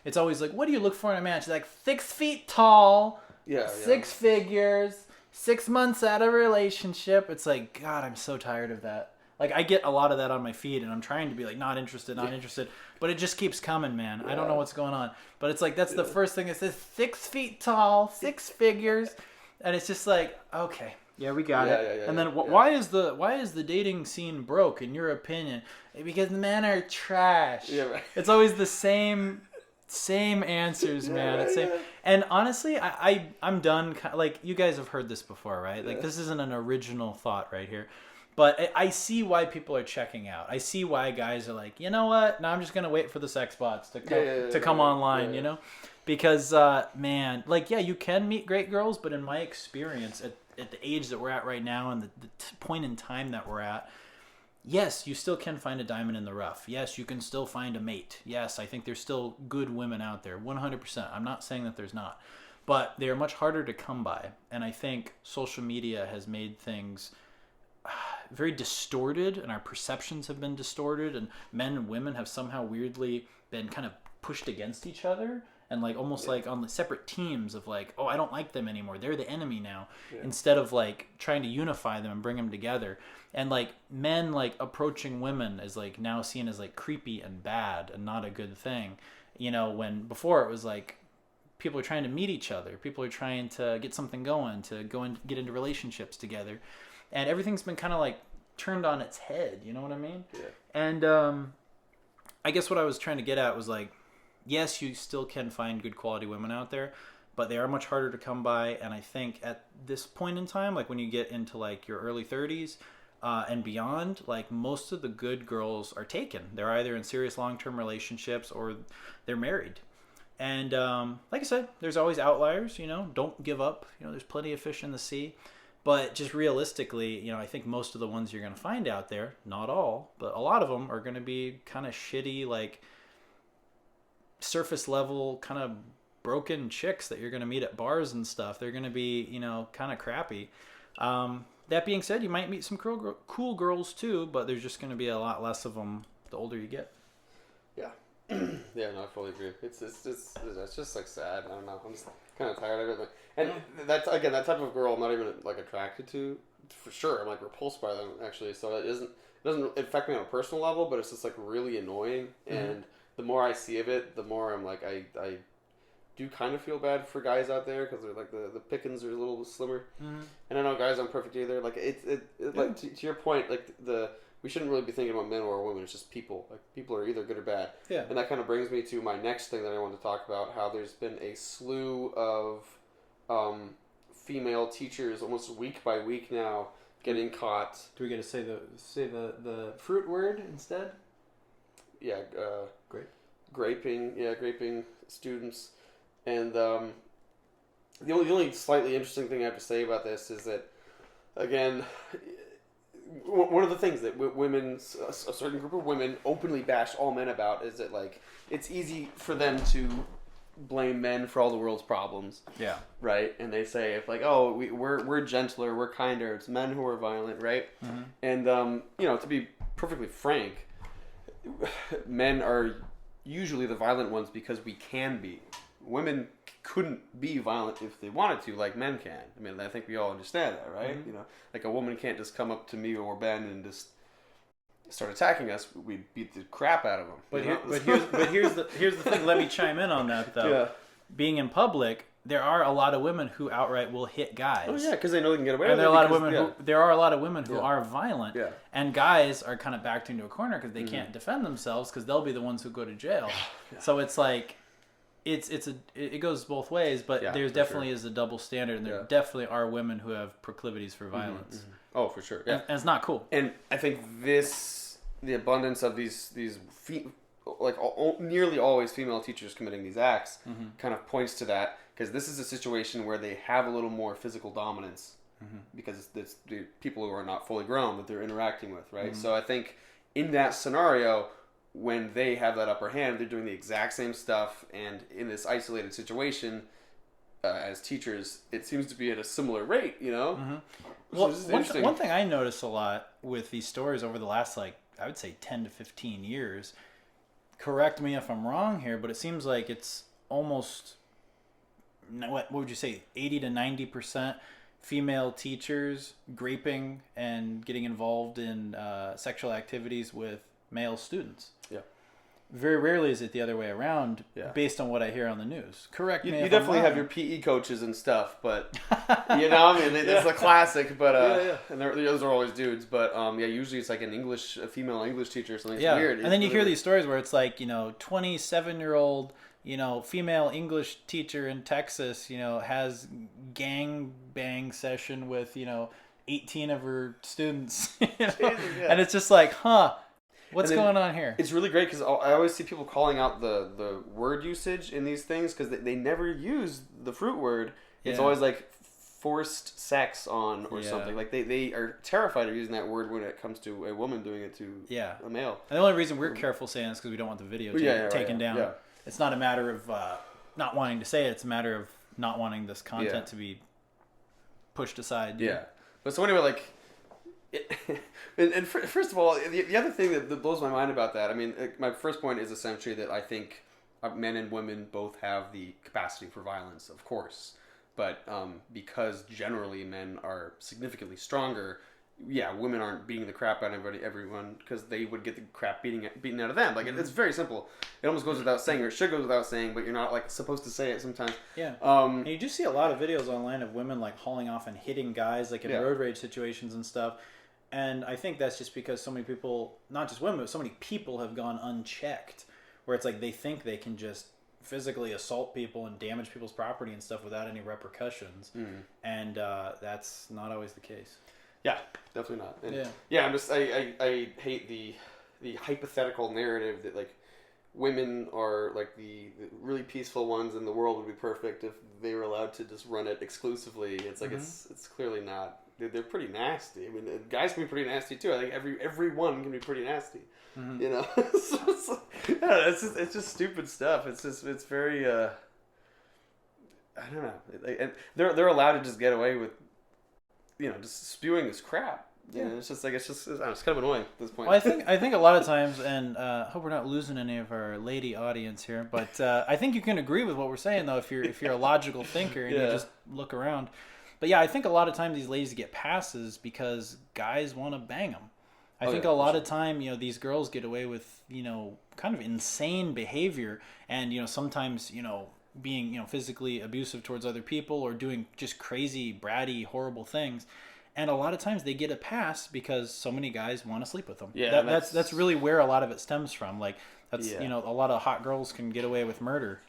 it's always like, what do you look for in a man? She's like, 6 feet tall, 6 figures, 6 months out of a relationship. It's like, God, I'm so tired of that. Like, I get a lot of that on my feed, and I'm trying to be like, not interested, but it just keeps coming, man. I don't know what's going on, but it's like that's the first thing that says 6 feet tall, 6 figures, and it's just like, okay, we got it. And then why is the dating scene broke in your opinion? Because men are trash. Yeah, right. It's always the same answers, man. And honestly, I'm done. Like, you guys have heard this before, right? Like, this isn't an original thought right here. But I see why people are checking out. I see why guys are like, you know what? Now I'm just gonna wait for the sex bots to come online. You know, because man, like, yeah, you can meet great girls, but in my experience, at the age that we're at right now and the point in time that we're at, yes, you still can find a diamond in the rough. Yes, you can still find a mate. Yes, I think there's still good women out there, 100%. I'm not saying that there's not, but they are much harder to come by, and I think social media has made things very distorted, and our perceptions have been distorted, and men and women have somehow weirdly been kind of pushed against each other, and like almost like on the separate teams of like, oh, I don't like them anymore, they're the enemy now, instead of like trying to unify them and bring them together. And like men like approaching women is like now seen as like creepy and bad and not a good thing, you know, when before it was like people are trying to meet each other, people are trying to get something going, to go and get into relationships together. And everything's been kind of like turned on its head, you know what I mean? Yeah. And I guess what I was trying to get at was like, yes, you still can find good quality women out there, but they are much harder to come by. And I think at this point in time, like when you get into like your early 30s and beyond, like most of the good girls are taken. They're either in serious long-term relationships or they're married. And like I said, there's always outliers, you know, don't give up. You know, there's plenty of fish in the sea. But just realistically, you know, I think most of the ones you're going to find out there, not all, but a lot of them are going to be kind of shitty, like surface level, kind of broken chicks that you're going to meet at bars and stuff. They're going to be, you know, kind of crappy. That being said, you might meet some cool girls too, but there's just going to be a lot less of them the older you get. Yeah. Yeah, no, I fully agree. It's just like sad. I don't know. I'm just kind of tired of it. And that's again that type of girl I'm not even like attracted to, for sure. I'm like repulsed by them actually. So it doesn't affect me on a personal level, but it's just like really annoying. Mm-hmm. And the more I see of it, the more I'm like I do kind of feel bad for guys out there because they're like the pickings are a little slimmer. Mm-hmm. And I know guys aren't perfect either. Like like to your point, like we shouldn't really be thinking about men or women. It's just people. Like people are either good or bad. Yeah. And that kind of brings me to my next thing that I want to talk about. How there's been a slew of female teachers almost week by week now getting caught. Do we get to say the fruit word instead? Yeah. Graping students. And the only slightly interesting thing I have to say about this is that, again, one of the things that a certain group of women openly bash all men about is that, like, it's easy for them to blame men for all the world's problems. Yeah. Right? And they say, if like, oh, we're gentler, we're kinder, it's men who are violent, right? Mm-hmm. And, you know, to be perfectly frank, men are usually the violent ones because we can be. Women couldn't be violent if they wanted to, like men can. I mean, I think we all understand that, right? Mm-hmm. You know, like a woman can't just come up to me or Ben and just start attacking us. We beat the crap out of them. But here's the thing. Let me chime in on that though. Yeah. Being in public, there are a lot of women who outright will hit guys. Oh yeah, because they know they can get away with it. And there are a lot of women who are violent. Yeah. And guys are kind of backed into a corner because they can't defend themselves because they'll be the ones who go to jail. Yeah. So it's like. It goes both ways, but there definitely is a double standard, and there definitely are women who have proclivities for violence. Mm-hmm. Oh, for sure. Yeah. And it's not cool. And I think the abundance of these nearly always female teachers committing these acts kind of points to that, because this is a situation where they have a little more physical dominance because it's the people who are not fully grown that they're interacting with, right? Mm-hmm. So I think in that scenario, when they have that upper hand, they're doing the exact same stuff, and in this isolated situation, as teachers, it seems to be at a similar rate, you know? Mm-hmm. Well, one thing I notice a lot with these stories over the last, like, I would say 10 to 15 years, correct me if I'm wrong here, but it seems like it's almost, what would you say, 80 to 90% female teachers graping and getting involved in sexual activities with male students. Yeah. Very rarely is it the other way around, based on what I hear on the news. Correct me. You definitely have your PE coaches and stuff, but you know, I mean, it's a classic. But and those are always dudes. But usually it's like a female English teacher or something. It's weird. And then you hear these stories where it's like, you know, 27-year-old, female English teacher in Texas, has gang bang session with, 18 of her students. And it's just like, what's going on here? It's really great because I always see people calling out the word usage in these things because they never use the fruit word. It's always like forced sex on or something. Like they are terrified of using that word when it comes to a woman doing it to a male. And the only reason we're careful saying this is because we don't want the video taken down. Yeah. It's not a matter of not wanting to say it. It's a matter of not wanting this content to be pushed aside. Yeah. But so anyway, and first of all, the other thing that blows my mind about that, I mean, my first point is essentially that I think men and women both have the capacity for violence, of course. But because generally men are significantly stronger, women aren't beating the crap out of everyone because they would get the crap beaten out of them. Like it's very simple. It almost goes without saying, or it should go without saying, but you're not like supposed to say it sometimes. Yeah. And you do see a lot of videos online of women like hauling off and hitting guys like in road rage situations and stuff. And I think that's just because so many people, not just women, but so many people have gone unchecked, where it's like they think they can just physically assault people and damage people's property and stuff without any repercussions. And that's not always the case. Yeah, definitely not. And I hate the hypothetical narrative that like women are like the really peaceful ones and the world would be perfect if they were allowed to just run it exclusively. It's like it's clearly not. They're pretty nasty. I mean, guys can be pretty nasty too. I think everyone can be pretty nasty. So it's just stupid stuff. It's very I don't know. And they're allowed to just get away with just spewing this crap. It's just it's kind of annoying at this point. Well, I think a lot of times, and hope we're not losing any of our lady audience here, but I think you can agree with what we're saying though if you're a logical thinker and you just look around. But yeah, I think a lot of times these ladies get passes because guys want to bang them. I think a lot of time, these girls get away with, kind of insane behavior and, sometimes, being, physically abusive towards other people or doing just crazy, bratty, horrible things. And a lot of times they get a pass because so many guys want to sleep with them. Yeah, that's really where a lot of it stems from. Like, that's, a lot of hot girls can get away with murder,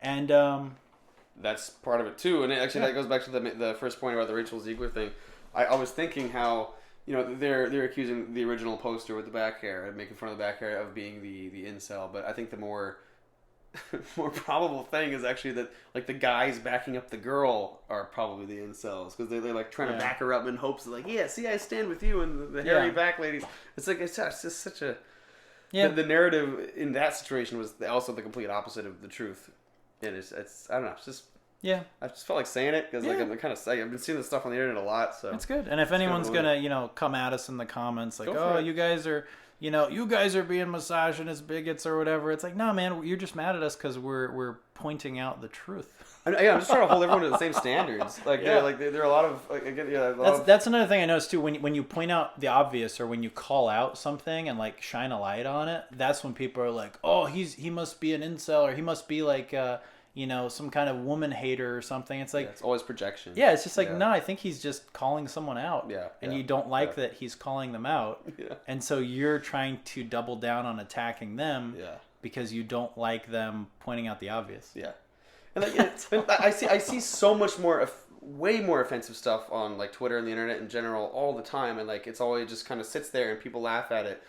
And, that's part of it too, and actually that goes back to the first point about the Rachel Ziegler thing. I was thinking how they're accusing the original poster with the back hair and making fun of the back hair of being the incel, but I think the more probable thing is actually that like the guys backing up the girl are probably the incels because they're like trying to back her up in hopes of like see I stand with you and the hairy back ladies. It's like it's just such a the narrative in that situation was also the complete opposite of the truth. And it's I don't know. It's just I just felt like saying it because like I'm kind of I've been seeing this stuff on the internet a lot. So that's good. And if anyone's gonna come at us in the comments like you guys are you guys are being misogynist bigots or whatever, it's like no man, you're just mad at us because we're pointing out the truth. I'm just trying to hold everyone to the same standards. Like there are a lot of that's another thing I noticed too. When you point out the obvious or when you call out something and like shine a light on it, that's when people are like, oh he must be an incel or he must be like some kind of woman hater or something. It's like it's always projection. Yeah, it's just like no, I think he's just calling someone out. Yeah, and you don't like that he's calling them out. Yeah, and so you're trying to double down on attacking them. Yeah, because you don't like them pointing out the obvious. Yeah, and I see so much more, way more offensive stuff on like Twitter and the internet in general all the time, and like it's always just kind of sits there and people laugh at it.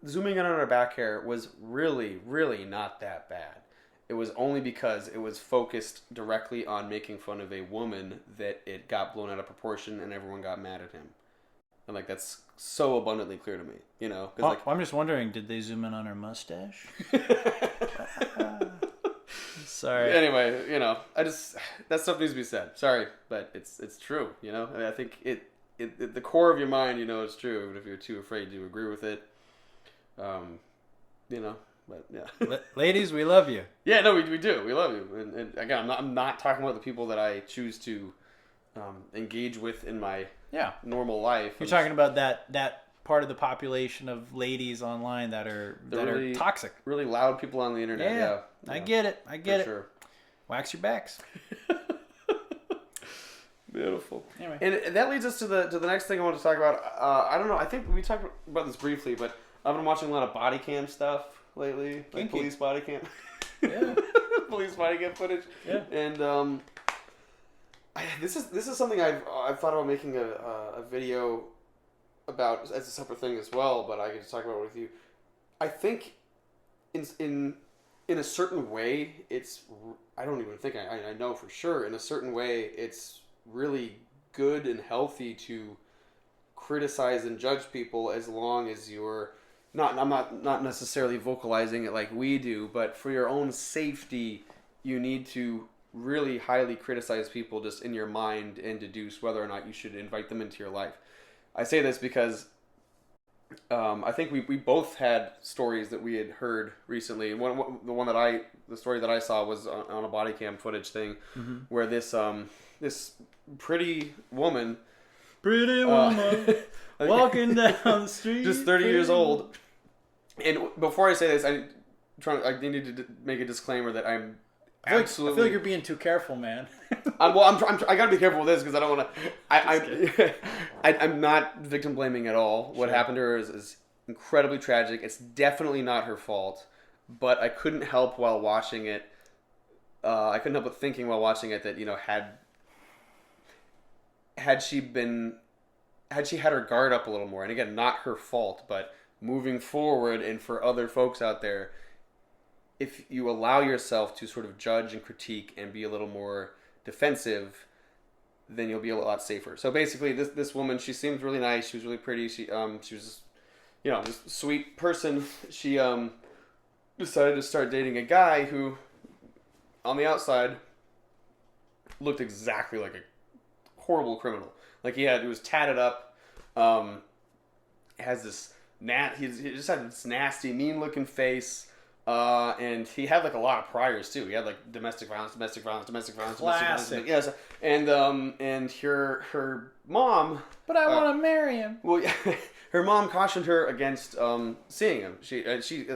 Zooming in on our back hair was really, really not that bad. It was only because it was focused directly on making fun of a woman that it got blown out of proportion and everyone got mad at him. And like that's so abundantly clear to me, I'm just wondering, did they zoom in on her mustache? Sorry. Anyway, that stuff needs to be said. Sorry, but it's true, I mean, I think it the core of your mind, it's true, even if you're too afraid to agree with it. But yeah, ladies, we love you. Yeah, no, we do. We love you. And again, I'm not talking about the people that I choose to engage with in my normal life. You're talking about that part of the population of ladies online that are really, toxic, really loud people on the internet. Yeah, I get it. I get it. Sure. Wax your backs. Beautiful. Anyway, and that leads us to the next thing I want to talk about. I don't know. I think we talked about this briefly, but I've been watching a lot of body cam stuff lately, like police body cam. Yeah. police fighting it footage. Yeah. And this is something I've thought about making a video about as a separate thing as well, but I can just talk about it with you. I think in a certain way, it's, I don't even think I know for sure, in a certain way, it's really good and healthy to criticize and judge people as long as you're I'm not necessarily vocalizing it like we do, but for your own safety, you need to really highly criticize people just in your mind and deduce whether or not you should invite them into your life. I say this because I think we both had stories that we had heard recently, and the story that I saw was on a body cam footage thing, where this pretty woman walking down the street, just 30 years old. And before I say this, I need to make a disclaimer that I'm absolutely. I feel like you're being too careful, man. I gotta be careful with this because I don't want to. I'm not victim blaming at all. What happened to her is incredibly tragic. It's definitely not her fault, but I couldn't help while watching it. I couldn't help but thinking while watching it that, you know, had she had her guard up a little more, and again, not her fault, but moving forward, and for other folks out there, if you allow yourself to sort of judge and critique and be a little more defensive, then you'll be a lot safer. So basically, this woman, she seemed really nice. She was really pretty. She was, you know, just a sweet person. She decided to start dating a guy who, on the outside, looked exactly like a horrible criminal. Like he was tatted up. Has this he just had this nasty, mean looking face. And he had like a lot of priors too. He had like domestic violence. Classic. Yes. And her mom. But I want to marry him. Well, her mom cautioned her against seeing him. She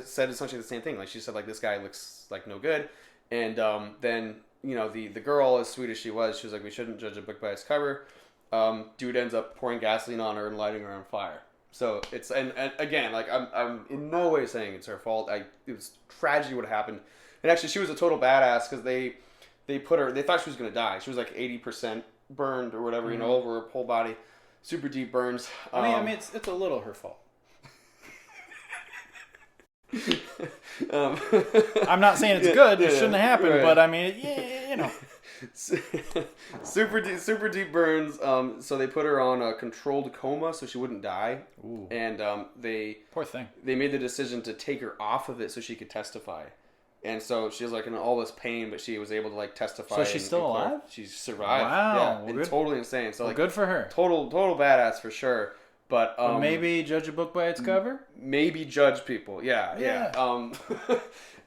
said essentially the same thing. Like she said, like, this guy looks like no good. And then, you know, the girl, as sweet as she was like, we shouldn't judge a book by its cover. Dude ends up pouring gasoline on her and lighting her on fire. So it's and again, like, I'm in no way saying it's her fault. It was tragedy what happened, and actually she was a total badass because they thought she was gonna die. She was like 80% burned or whatever, you know, over her whole body, super deep burns. I mean, it's a little her fault. I'm not saying it's good. It shouldn't have happened, right. But I mean, you know. super deep burns. So they put her on a controlled coma so she wouldn't die. Ooh. And they poor thing. They made the decision to take her off of it so she could testify. And so she was like in all this pain, but she was able to like testify. So she's still alive? She survived. Wow. Yeah, and totally insane. So like, good for her. Total badass for sure. But maybe judge a book by its cover. Maybe judge people. Yeah.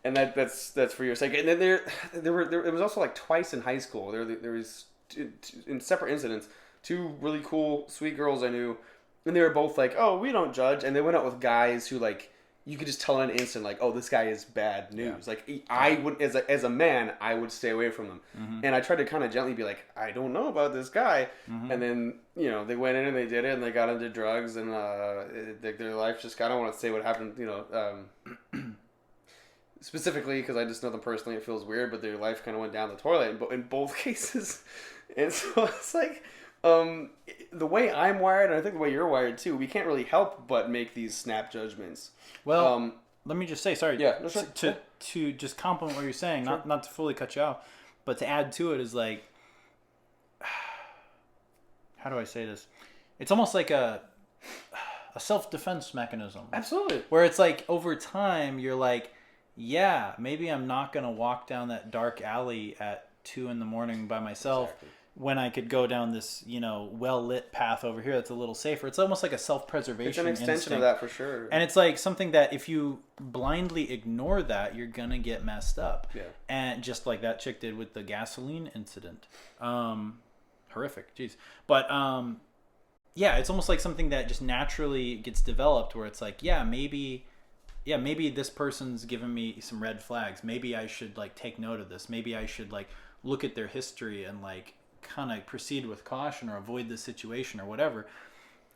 And that's for your sake. And then there it was also like twice in high school. There was in separate incidents, two really cool sweet girls I knew, and they were both like, oh, we don't judge, and they went out with guys who, like, you could just tell in an instant, like, oh, this guy is bad news. Yeah. Like, I would, as a man, I would stay away from them. Mm-hmm. And I tried to kind of gently be like, I don't know about this guy. Mm-hmm. And then, you know, they went in and they did it, and they got into drugs, and their life just, I don't want to say what happened, you know, specifically, because I just know them personally, it feels weird, but their life kind of went down the toilet in both cases. And so it's like, the way I'm wired, and I think the way you're wired too, we can't really help but make these snap judgments. Well, let me just say, sorry, yeah, to just compliment what you're saying, sure. not to fully cut you off, but to add to it is like, how do I say this? It's almost like a self-defense mechanism. Absolutely. Where it's like, over time, you're like, yeah, maybe I'm not going to walk down that dark alley at 2 a.m. by myself. Exactly. When I could go down this, you know, well-lit path over here that's a little safer. It's almost like a self-preservation instinct. It's an extension of that for sure. And it's like something that if you blindly ignore that, you're going to get messed up. Yeah. And just like that chick did with the gasoline incident. Horrific. Jeez. But, yeah, it's almost like something that just naturally gets developed where it's like, maybe this person's given me some red flags. Maybe I should, like, take note of this. Maybe I should, like, look at their history and, like, kind of proceed with caution or avoid this situation or whatever.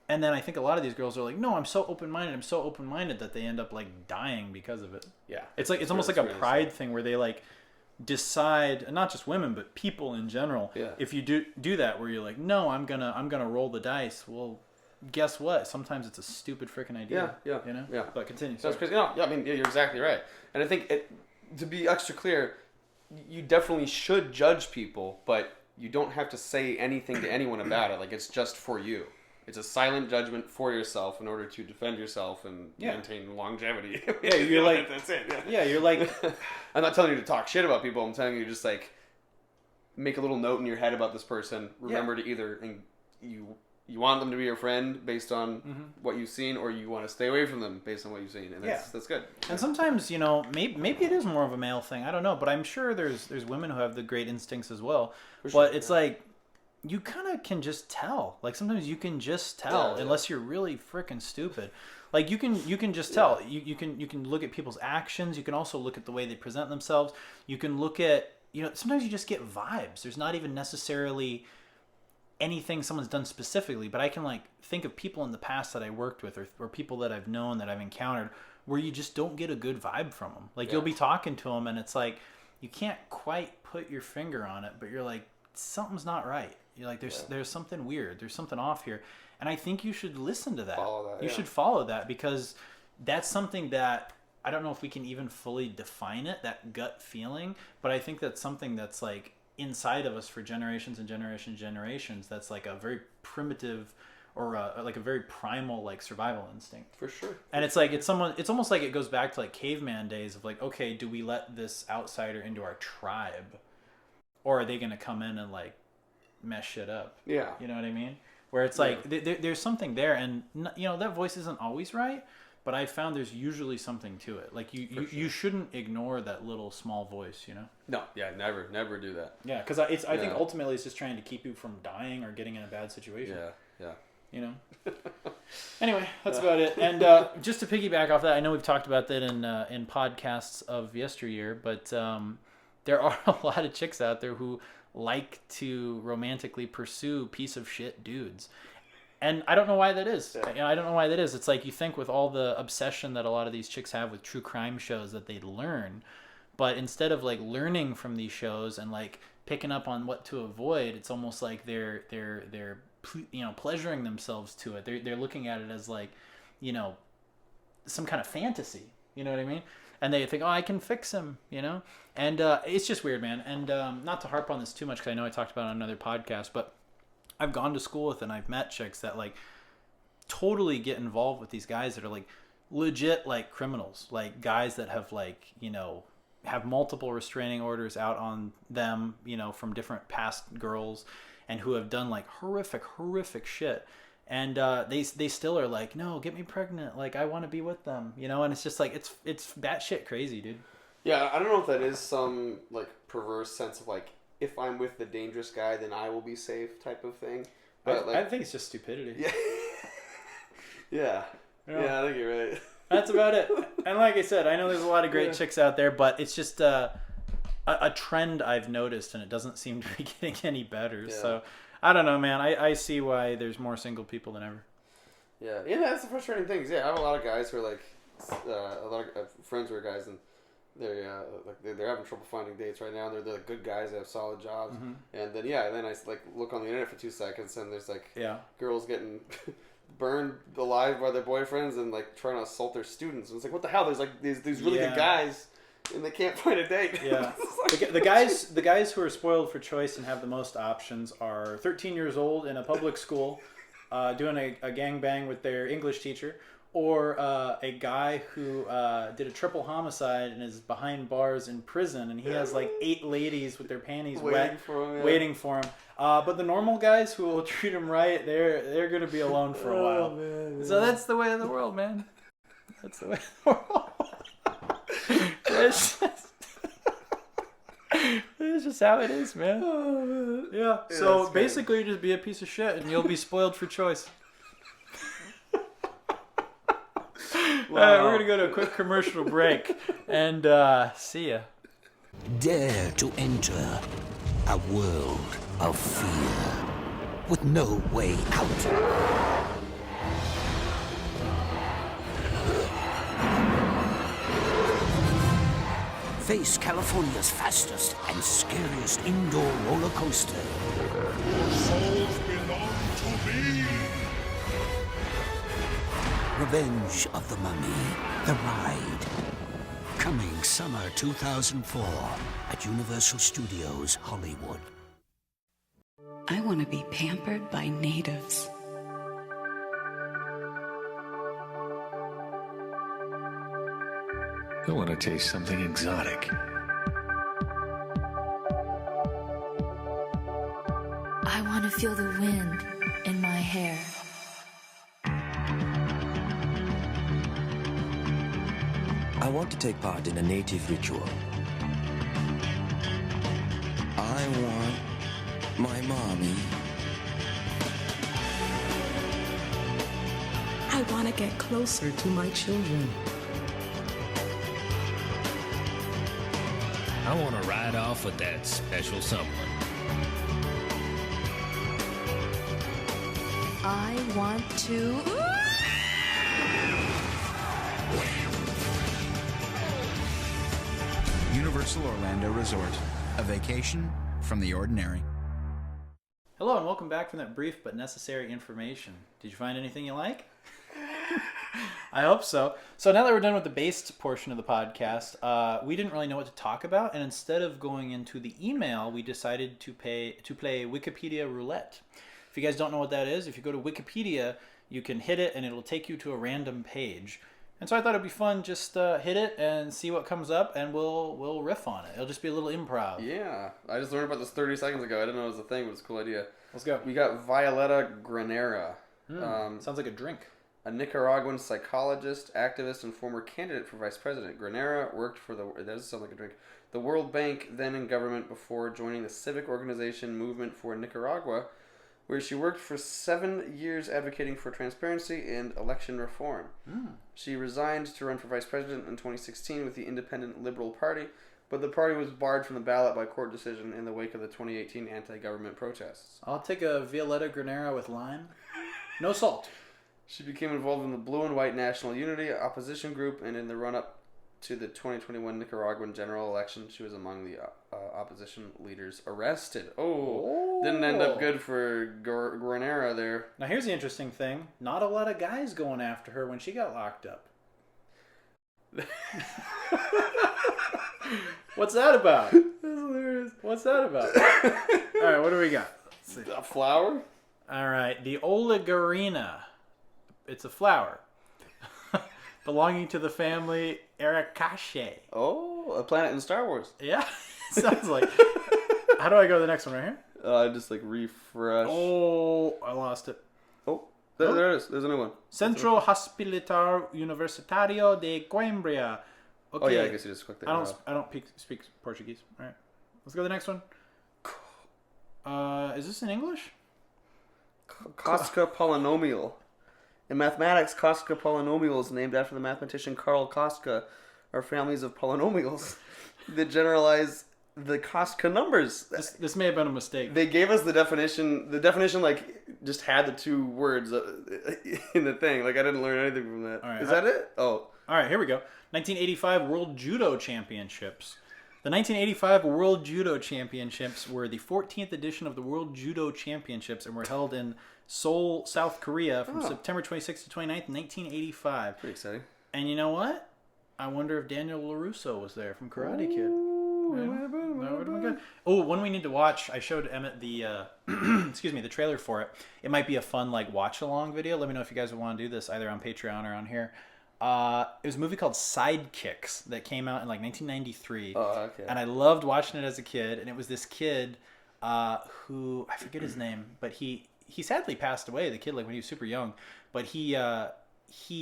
And then I think a lot of these girls are like, no, I'm so open-minded that they end up like dying because of it. Yeah. It's like, it's almost like a pride thing where they like decide, and not just women, but people in general, if you do that where you're like, no, I'm gonna roll the dice, well, guess what? Sometimes it's a stupid freaking idea. Yeah. But continue. That's crazy. No, yeah, I mean, you're exactly right. And I think to be extra clear, you definitely should judge people, but you don't have to say anything to anyone about it. Like, it's just for you. It's a silent judgment for yourself in order to defend yourself and maintain longevity. Yeah, you're like, that's it. Yeah, you're like, I'm not telling you to talk shit about people. I'm telling you just like make a little note in your head about this person. Remember to either you want them to be your friend based on what you've seen, or you want to stay away from them based on what you've seen, and that's good. And sometimes, maybe it is more of a male thing. I don't know, but I'm sure there's women who have the great instincts as well. But it's like, you kind of can just tell. Like, sometimes you can just tell, unless you're really freaking stupid. Like, you can just tell. You can look at people's actions. You can also look at the way they present themselves. You can look at, sometimes you just get vibes. There's not even necessarily anything someone's done specifically, but I can like think of people in the past that I worked with, or people that I've known, that I've encountered, where you just don't get a good vibe from them. Like, you'll be talking to them and it's like, you can't quite put your finger on it, but you're like, something's not right. You're like, there's something weird. There's something off here. And I think you should listen to that. You should follow that, because that's something that, I don't know if we can even fully define it, that gut feeling, but I think that's something that's like inside of us for generations and generations. That's like a very primitive, or like a very primal, like, survival instinct. For sure. And it's like, it's almost like it goes back to like caveman days of like, okay, do we let this outsider into our tribe? Or are they going to come in and like mess shit up? Yeah. You know what I mean? Where it's like, there's something there, and that voice isn't always right, but I found there's usually something to it. Like, you shouldn't ignore that little small voice, No, never do that. Yeah, because I think ultimately it's just trying to keep you from dying or getting in a bad situation. Yeah. Anyway, that's about it. And just to piggyback off that, I know we've talked about that in podcasts of yesteryear, but there are a lot of chicks out there who like to romantically pursue piece of shit dudes. And I don't know why that is. I don't know why that is. It's like, you think with all the obsession that a lot of these chicks have with true crime shows that they'd learn, but instead of like learning from these shows and like picking up on what to avoid, it's almost like they're pleasuring themselves to it. They're looking at it as like, some kind of fantasy. You know what I mean? And they think, oh, I can fix him, And it's just weird, man. And not to harp on this too much, because I know I talked about it on another podcast, but I've gone to school with and I've met chicks that like totally get involved with these guys that are like legit like criminals, like guys that have like, have multiple restraining orders out on them, from different past girls, and who have done like horrific shit. And they still are like, no, get me pregnant. Like, I want to be with them, and it's just like, it's batshit crazy, dude. Yeah, I don't know if that is some like perverse sense of like, if I'm with the dangerous guy, then I will be safe type of thing. But I think it's just stupidity. Yeah. Yeah, I think you're right. That's about it. And like I said, I know there's a lot of great chicks out there, but it's just a trend I've noticed, and it doesn't seem to be getting any better. Yeah. So I don't know, man. I see why there's more single people than ever. Yeah, that's the frustrating thing. Yeah, I have a lot of guys who are like, a lot of friends who are guys, and they're having trouble finding dates right now. They're good guys. They have solid jobs, and then I like look on the internet for 2 seconds, and there's like girls getting burned alive by their boyfriends and like trying to assault their students. And it's like, what the hell? There's like these really good guys, and they can't find a date. Yeah, the guys who are spoiled for choice and have the most options are 13 years old in a public school, doing a gangbang with their English teacher. Or a guy who did a triple homicide and is behind bars in prison, and he has like 8 ladies with their panties waiting for him. But the normal guys who will treat him right, they're gonna be alone for a while. Man. So that's the way of the world, man. That's the way of the world. It's just how it is, man. Oh, man. Yeah. So basically, just be a piece of shit, and you'll be spoiled for choice. Wow. We're going to go to a quick commercial break and see ya. Dare to enter a world of fear with no way out. Face California's fastest and scariest indoor roller coaster. Your souls belong to me. Revenge of the Mummy, The Ride. Coming summer 2004 at Universal Studios Hollywood. I want to be pampered by natives. I want to taste something exotic. I want to feel the wind in my hair. I want to take part in a native ritual. I want my mommy. I want to get closer to my children. I want to ride off with that special someone. I want to... Universal Orlando Resort. A vacation from the ordinary. Hello and welcome back from that brief but necessary information. Did you find anything you like? I hope so. So now that we're done with the based portion of the podcast, we didn't really know what to talk about, and instead of going into the email, we decided to play Wikipedia roulette. If you guys don't know what that is, if you go to Wikipedia, you can hit it and it'll take you to a random page. And so I thought it'd be fun, just hit it and see what comes up, and we'll riff on it. It'll just be a little improv. Yeah, I just learned about this 30 seconds ago. I didn't know it was a thing, but it's a cool idea. Let's go. We got Violeta Granera. Sounds like a drink. A Nicaraguan psychologist, activist, and former candidate for vice president. Granera worked for that doesn't sound like a drink. The World Bank, then in government, before joining the civic organization Movement for Nicaragua, where she worked for 7 years advocating for transparency and election reform. She resigned to run for vice president in 2016 with the Independent Liberal Party, but the party was barred from the ballot by court decision in the wake of the 2018 anti-government protests. I'll take a Violeta Granera with lime. No salt. She became involved in the Blue and White National Unity opposition group, and in the run-up to the 2021 Nicaraguan general election, she was among the opposition leaders arrested. Didn't end up good for Granera there. Now here's the interesting thing. Not a lot of guys going after her when she got locked up. What's that about? That's hilarious. What's that about? All right, what do we got? Let's see. A flower? All right, the Olegarina. It's a flower. Belonging to the family Ericaceae. Oh, a planet in Star Wars. Yeah, sounds like. How do I go to the next one right here? Just like refresh. Oh, I lost it. Oh, there it is. There's a new one. Centro Hospital Universitario de Coimbra. Okay. Oh yeah, I guess you just clicked there. I don't speak Portuguese. All right, let's go to the next one. Is this in English? Koska polynomial. In mathematics, Koska polynomials, named after the mathematician Karl Koska, are families of polynomials that generalize the Koska numbers. This may have been a mistake. They gave us the definition. The definition, like, just had the two words in the thing. Like, I didn't learn anything from that. All right, Is that it? Oh. All right, here we go. 1985 World Judo Championships. The 1985 World Judo Championships were the 14th edition of the World Judo Championships and were held in Seoul, South Korea from September 26th to 29th, 1985. Pretty exciting. And you know what? I wonder if Daniel LaRusso was there from Karate Kid. That would have been good. Oh, one we need to watch. I showed Emmett the the trailer for it. It might be a fun watch along video. Let me know if you guys would want to do this either on Patreon or on here. It was a movie called Sidekicks that came out in 1993. Oh, okay. And I loved watching it as a kid. And it was this kid who, I forget his name, but he sadly passed away, the kid, when he was super young. But he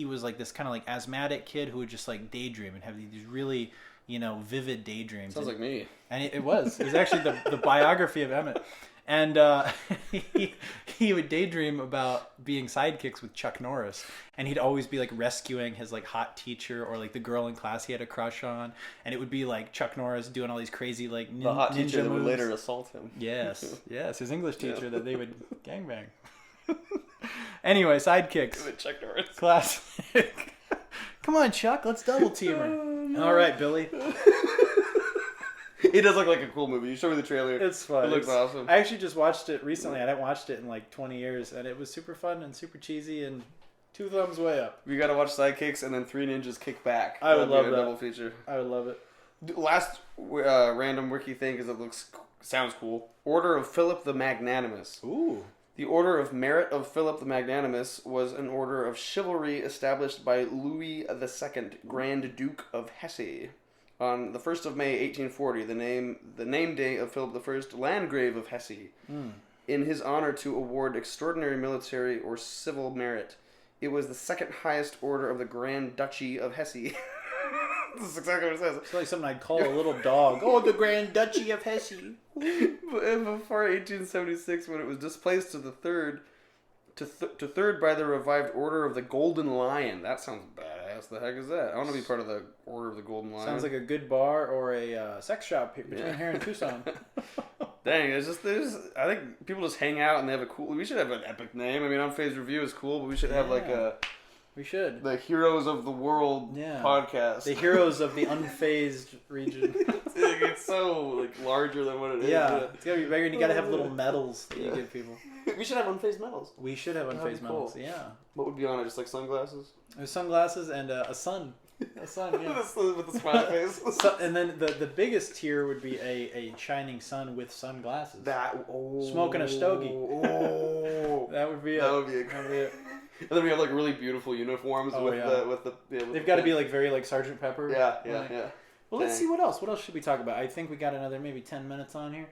was this kind of asthmatic kid who would just daydream and have these really, vivid daydreams. Sounds like me. And it was actually the biography of Emmett. And he would daydream about being sidekicks with Chuck Norris. And he'd always be rescuing his hot teacher or the girl in class he had a crush on. And it would be Chuck Norris doing all these crazy the hot teacher ninja that would moves. later assault him. Yes, his English teacher that they would gangbang. Anyway, sidekicks. With Chuck Norris. Classic. Come on, Chuck, let's double team her. All right, Billy. It does look like a cool movie. You showed me the trailer. It's fun. It looks awesome. I actually just watched it recently. I hadn't watched it in like 20 years, and it was super fun and super cheesy and 2 thumbs way up. We gotta watch Sidekicks and then 3 Ninjas Kick Back. I would love that. Double feature. I would love it. Last random wiki thing because it sounds cool. Order of Philip the Magnanimous. Ooh. The Order of Merit of Philip the Magnanimous was an order of chivalry established by Louis II, Grand Duke of Hesse. On the 1st of May, 1840, the name day of Philip I, Landgrave of Hesse, in his honor to award extraordinary military or civil merit. It was the 2nd highest order of the Grand Duchy of Hesse. This is exactly what it says. It's like something I'd call a little dog. Oh, the Grand Duchy of Hesse. Before 1876, when it was displaced to the third by the revived Order of the Golden Lion. That sounds badass. The heck is that? I want to be part of the Order of the Golden Lion. Sounds like a good bar or a sex shop between here and Tucson. Dang, I think people just hang out and they have a cool. We should have an epic name. I mean, Unfazed Review is cool, but we should have We should. The Heroes of the World podcast. The Heroes of the Unfazed region. It's so larger than what it is. Yeah, it's gotta be bigger, and you gotta have little medals that you give people. We should have Unfazed medals. We should have Unfazed medals. Cool. Yeah. What would be on it? Just like sunglasses? There's sunglasses and a sun. A sun, yeah. With the smiley face. And then the biggest tier would be a shining sun with sunglasses. Smoking a stogie. Oh. That would be it. That would be it. And then we have really beautiful uniforms with the They've got to be very Sergeant Pepper. Yeah. Well, let's see what else. What else should we talk about? I think we got another maybe 10 minutes on here.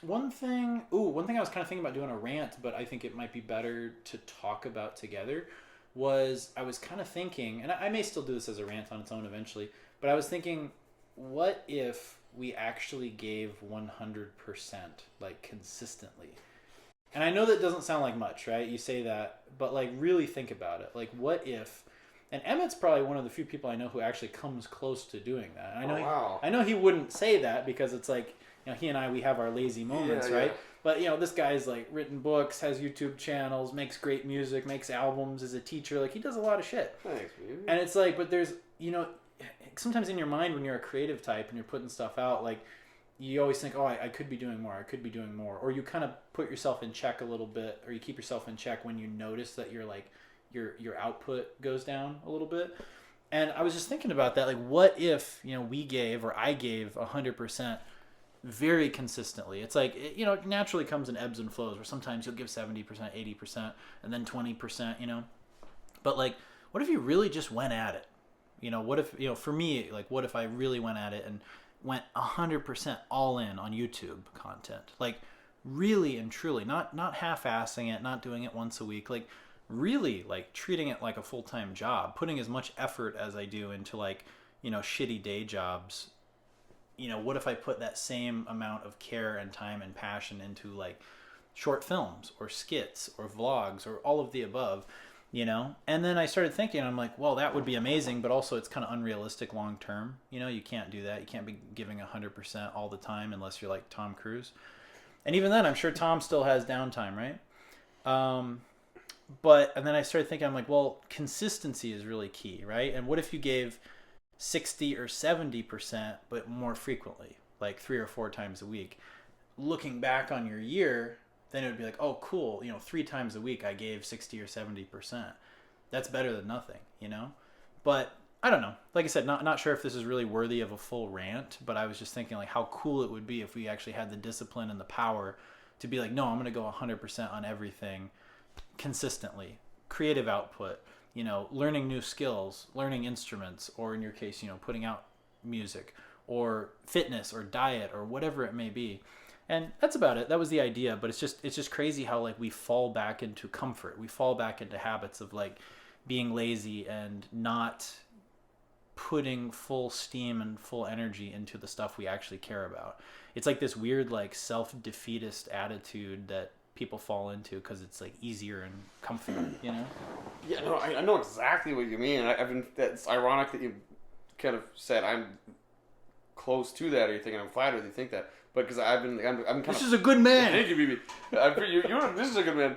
One thing I was kind of thinking about doing a rant, but I think it might be better to talk about together, was I was kind of thinking, and I may still do this as a rant on its own eventually, but I was thinking, what if we actually gave 100%, consistently? And I know that doesn't sound like much, right? You say that, but really think about it. What if... And Emmett's probably one of the few people I know who actually comes close to doing that. I know he wouldn't say that because it's he and I, we have our lazy moments, right? Yeah. But, this guy's, written books, has YouTube channels, makes great music, makes albums, is a teacher. He does a lot of shit. Thanks, baby. And it's but there's, sometimes in your mind when you're a creative type and you're putting stuff out, you always think, oh, I could be doing more. I could be doing more. Or you kind of put yourself in check a little bit, or you keep yourself in check when you notice that you're your output goes down a little bit. And I was just thinking about that. What if, we gave, or I gave 100% very consistently? It's it naturally comes in ebbs and flows where sometimes you'll give 70%, 80%, and then 20%, But what if you really just went at it? What if, for me, what if I really went at it and went 100% all in on YouTube content? Really and truly, not half-assing it, not doing it once a week, really treating it like a full-time job, putting as much effort as I do into shitty day jobs. What if I put that same amount of care and time and passion into short films or skits or vlogs or all of the above, And then I started thinking, I'm well, that would be amazing, but also it's kind of unrealistic long term. You can't do that. You can't be giving 100% all the time unless you're like Tom Cruise. And even then, I'm sure Tom still has downtime, right? And then I started thinking, I'm well, consistency is really key, right? And what if you gave 60 or 70%, but more frequently, 3 or 4 times a week? Looking back on your year, then it would be oh, cool, 3 times a week I gave 60 or 70%. That's better than nothing, But I don't know. Like I said, not sure if this is really worthy of a full rant, but I was just thinking how cool it would be if we actually had the discipline and the power to be no, I'm going to go 100% on everything consistently. Creative output, learning new skills, learning instruments, or in your case, putting out music, or fitness or diet or whatever it may be. And that's about it. That was the idea, but it's just crazy how we fall back into comfort. We fall back into habits of being lazy and not putting full steam and full energy into the stuff we actually care about. It's this weird self-defeatist attitude that people fall into because it's easier and comfier, Yeah, no, I know exactly what you mean. It's ironic that you kind of said I'm close to that, or you're thinking I'm flattered that you think that. But because I'm kind this is a good man. Thank you, BB. This is a good man.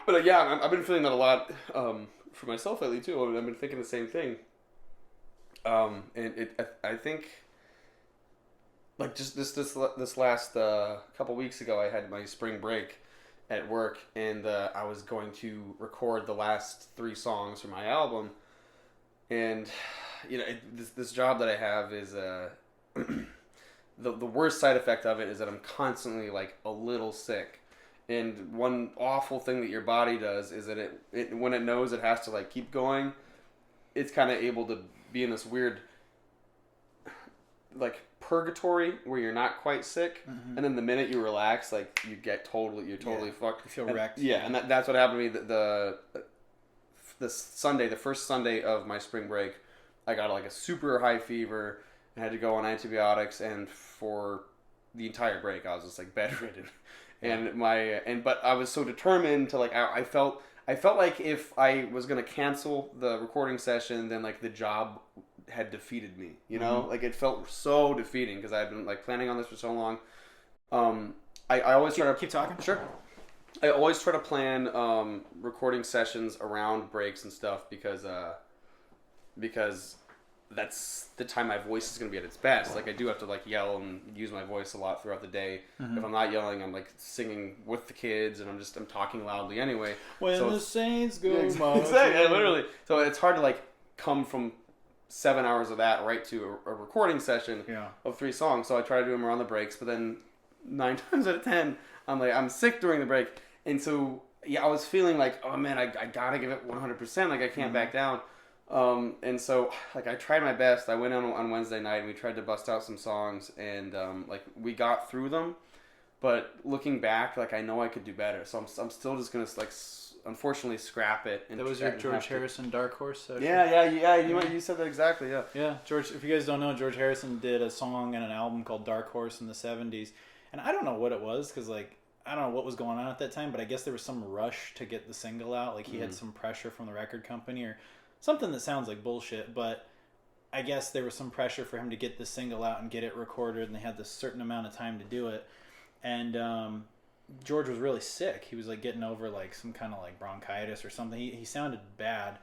But I've been feeling that a lot for myself lately too. I've been thinking the same thing. And I think like just this last couple weeks ago, I had my spring break at work, and I was going to record the last 3 songs for my album, and this job that I have is the worst side effect of it is that I'm constantly like a little sick. And one awful thing that your body does is that it when it knows it has to like keep going, it's kind of able to be in this weird like purgatory where you're not quite sick, and then the minute you relax, like you're totally fucked. You feel wrecked. Yeah, and that's what happened to me. The Sunday, the first Sunday of my spring break, I got like a super high fever and had to go on antibiotics, and for the entire break I was just like bedridden. But I was so determined to like I felt like if I was gonna cancel the recording session, then like the job had defeated me, you know? Like it felt so defeating because I had been like planning on this for so long. I always try to keep talking. Sure. I always try to plan recording sessions around breaks and stuff because that's the time my voice is going to be at its best. Like I do have to like yell and use my voice a lot throughout the day. If I'm not yelling, I'm like singing with the kids, and I'm talking loudly anyway. When the Saints go, exactly, literally. So it's hard to like come from 7 hours of that right to a recording session of 3 songs. So I try to do them around the breaks, but then 9 times out of 10, I'm sick during the break, and so I was feeling like, oh man, I gotta give it 100%. Like I can't back down. And so like I tried my best. I went on Wednesday night and we tried to bust out some songs, and like we got through them, but looking back, like I know I could do better. So I'm still just gonna like unfortunately scrap it. And that was your George Harrison Dark Horse session? Yeah. You said that exactly. Yeah. George. If you guys don't know, George Harrison did a song and an album called Dark Horse in the '70s, and I don't know what it was because like I don't know what was going on at that time, but I guess there was some rush to get the single out. Like he had some pressure from the record company or something that sounds like bullshit, but I guess there was some pressure for him to get the single out and get it recorded, and they had this certain amount of time to do it. And George was really sick. He was like getting over like some kind of like bronchitis or something. He sounded bad,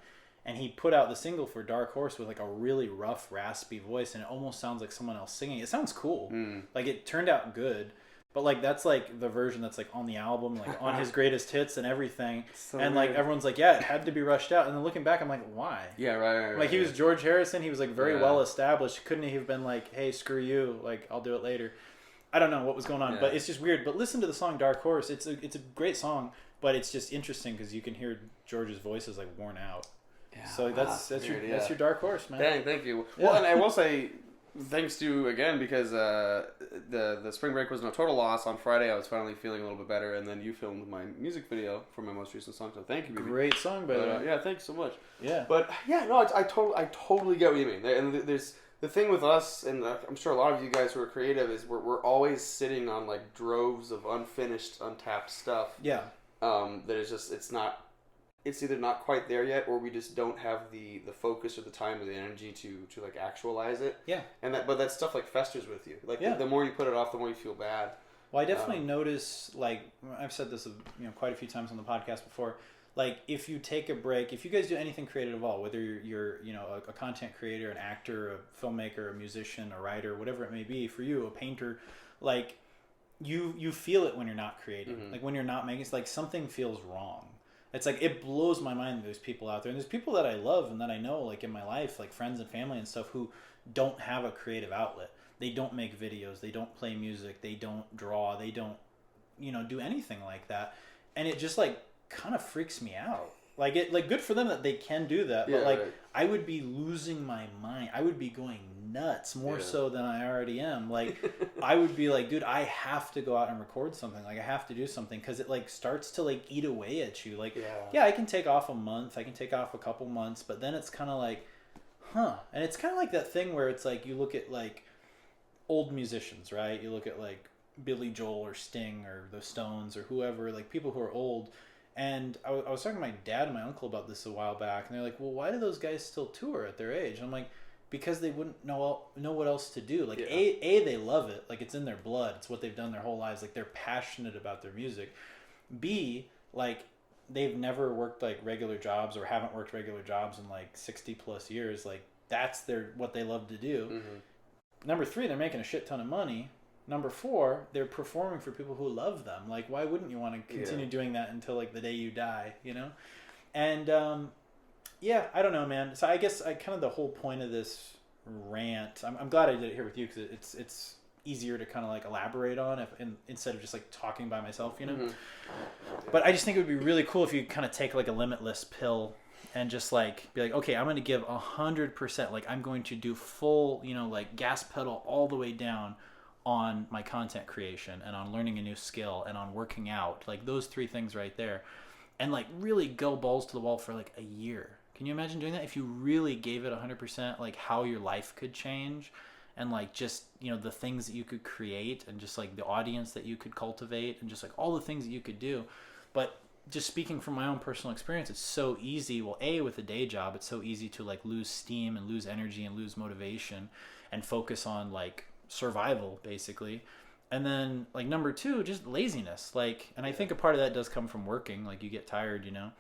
and he put out the single for Dark Horse with like a really rough, raspy voice, and it almost sounds like someone else singing. It sounds cool. Like it turned out good. But like that's like the version that's like on the album, like on his greatest hits and everything. So and like everyone's like, yeah, it had to be rushed out. And then looking back, I'm like, why? Yeah, right. Like he was George Harrison. He was like very well established. Couldn't he have been like, hey, screw you, like I'll do it later? I don't know what was going on, but it's just weird. But listen to the song Dark Horse. It's a great song, but it's just interesting because you can hear George's voice is like worn out. Yeah, so that's your Dark Horse, man. Dang, thank you. Yeah. Well, and I will say, thanks to again because the spring break was no total loss. On Friday, I was finally feeling a little bit better, and then you filmed my music video for my most recent song. So thank you, baby. Great song, by the way. Yeah, thanks so much. Yeah, but yeah, no, I totally get what you mean. And there's the thing with us, and I'm sure a lot of you guys who are creative is we're always sitting on like droves of unfinished, untapped stuff. Yeah. That is just it's either not quite there yet, or we just don't have the focus or the time or the energy to like actualize it. Yeah. But that stuff like festers with you. Like the more you put it off, the more you feel bad. Well, I definitely notice, like I've said this quite a few times on the podcast before. Like if you take a break, if you guys do anything creative at all, whether you're a content creator, an actor, a filmmaker, a musician, a writer, whatever it may be, for you, a painter, like you feel it when you're not creating. Like when you're not making, it's like something feels wrong. It's like, it blows my mind that there's people out there, and there's people that I love and that I know, like in my life, like friends and family and stuff, who don't have a creative outlet. They don't make videos, they don't play music, they don't draw, they don't, do anything like that. And it just like kind of freaks me out. Like good for them that they can do that, but like I would be losing my mind. I would be going nuts more so than I already am. Like I would be like, dude, I have to go out and record something. Like I have to do something, because it like starts to like eat away at you. Like I can take off a month, I can take off a couple months, but then it's kind of like, and it's kind of like that thing where it's like you look at like old musicians, right? You look at like Billy Joel or Sting or the Stones or whoever, like people who are old. And I was talking to my dad and my uncle about this a while back, and they're like, well, why do those guys still tour at their age? And I'm like, because they wouldn't know what else to do. Like, they love it. Like, it's in their blood. It's what they've done their whole lives. Like, they're passionate about their music. B, like, they've never worked, like, regular jobs or haven't worked regular jobs in, like, 60-plus years. Like, that's what they love to do. number 3, they're making a shit ton of money. Number 4, they're performing for people who love them. Like, why wouldn't you want to continue doing that until like the day you die, you know? And yeah, I don't know, man. So I guess the whole point of this rant, I'm glad I did it here with you, because it's easier to kind of like elaborate on instead of just like talking by myself, you know. But I just think it would be really cool if you kind of take like a limitless pill and just like be like, okay, I'm going to give 100%, like I'm going to do full, you know, like gas pedal all the way down on my content creation and on learning a new skill and on working out, like those 3 things right there, and like really go balls to the wall for like a year. Can you imagine doing that? If you really gave it 100%, like how your life could change, and like just, you know, the things that you could create, and just like the audience that you could cultivate, and just like all the things that you could do. But just speaking from my own personal experience, it's so easy. Well, with a day job, it's so easy to like lose steam and lose energy and lose motivation and focus on like survival basically. And then like number 2, just laziness. Like, and I think a part of that does come from working. Like you get tired, you know.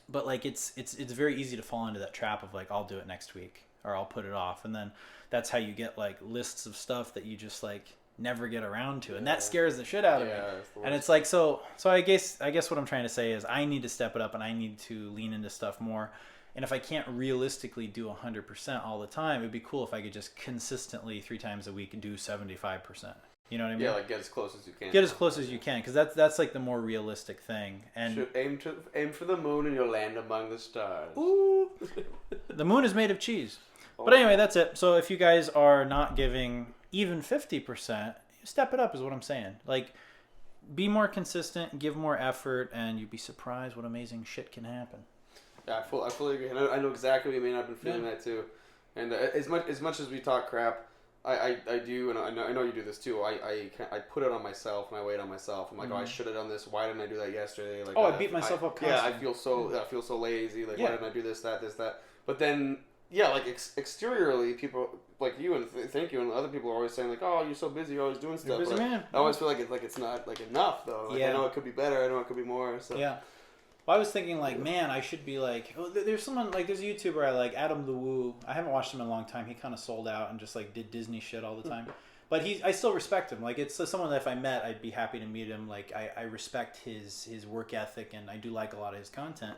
But like it's very easy to fall into that trap of like, I'll do it next week, or I'll put it off. And then that's how you get like lists of stuff that you just like never get around to. And that scares the shit out of me. And it's like, so I guess what I'm trying to say is I need to step it up, and I need to lean into stuff more. And if I can't realistically do 100% all the time, it'd be cool if I could just consistently 3 times a week do 75%. You know what I mean? Yeah, like get as close as you can. Get as close as you can, because that's like the more realistic thing. And should aim for the moon, and you'll land among the stars. Ooh. The moon is made of cheese. But anyway, that's it. So if you guys are not giving even 50%, step it up is what I'm saying. Like, be more consistent, give more effort, and you'd be surprised what amazing shit can happen. Yeah, I fully agree. And I know exactly what you mean. I've been feeling that too. And as much as we talk crap, I do, and I know you do this too. I put it on myself, and I wait on myself. I'm like, oh, I should have done this. Why didn't I do that yesterday? Like, I beat myself up constantly. Yeah, I feel so lazy. Like, why didn't I do this, that? But then, yeah, like exteriorly, people like you and thank you, and other people are always saying like, oh, you're so busy, you're always doing stuff. You're busy, man. I always feel like it's not like enough though. Like, I know it could be better. I know it could be more. So yeah. Well, I was thinking like, man, I should be like, there's someone like, there's a YouTuber I like, Adam the Woo. I haven't watched him in a long time. He kind of sold out and just like did Disney shit all the time. But I still respect him. Like, it's someone that if I met, I'd be happy to meet him. Like, I respect his work ethic, and I do like a lot of his content.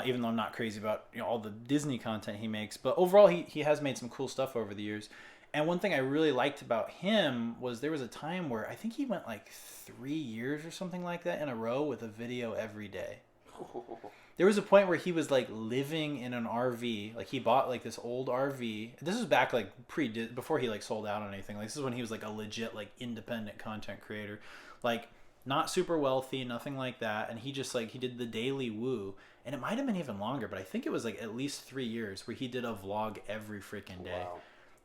Even though I'm not crazy about, you know, all the Disney content he makes. But overall, he has made some cool stuff over the years. And one thing I really liked about him was there was a time where I think he went like 3 years or something like that in a row with a video every day. There was a point where he was like living in an RV. Like, he bought like this old RV. This was back like before he like sold out on anything. Like, this is when he was like a legit like independent content creator. Like, not super wealthy, nothing like that. And he just like, he did the daily woo. And it might have been even longer, but I think it was like at least 3 years where he did a vlog every freaking day. Wow.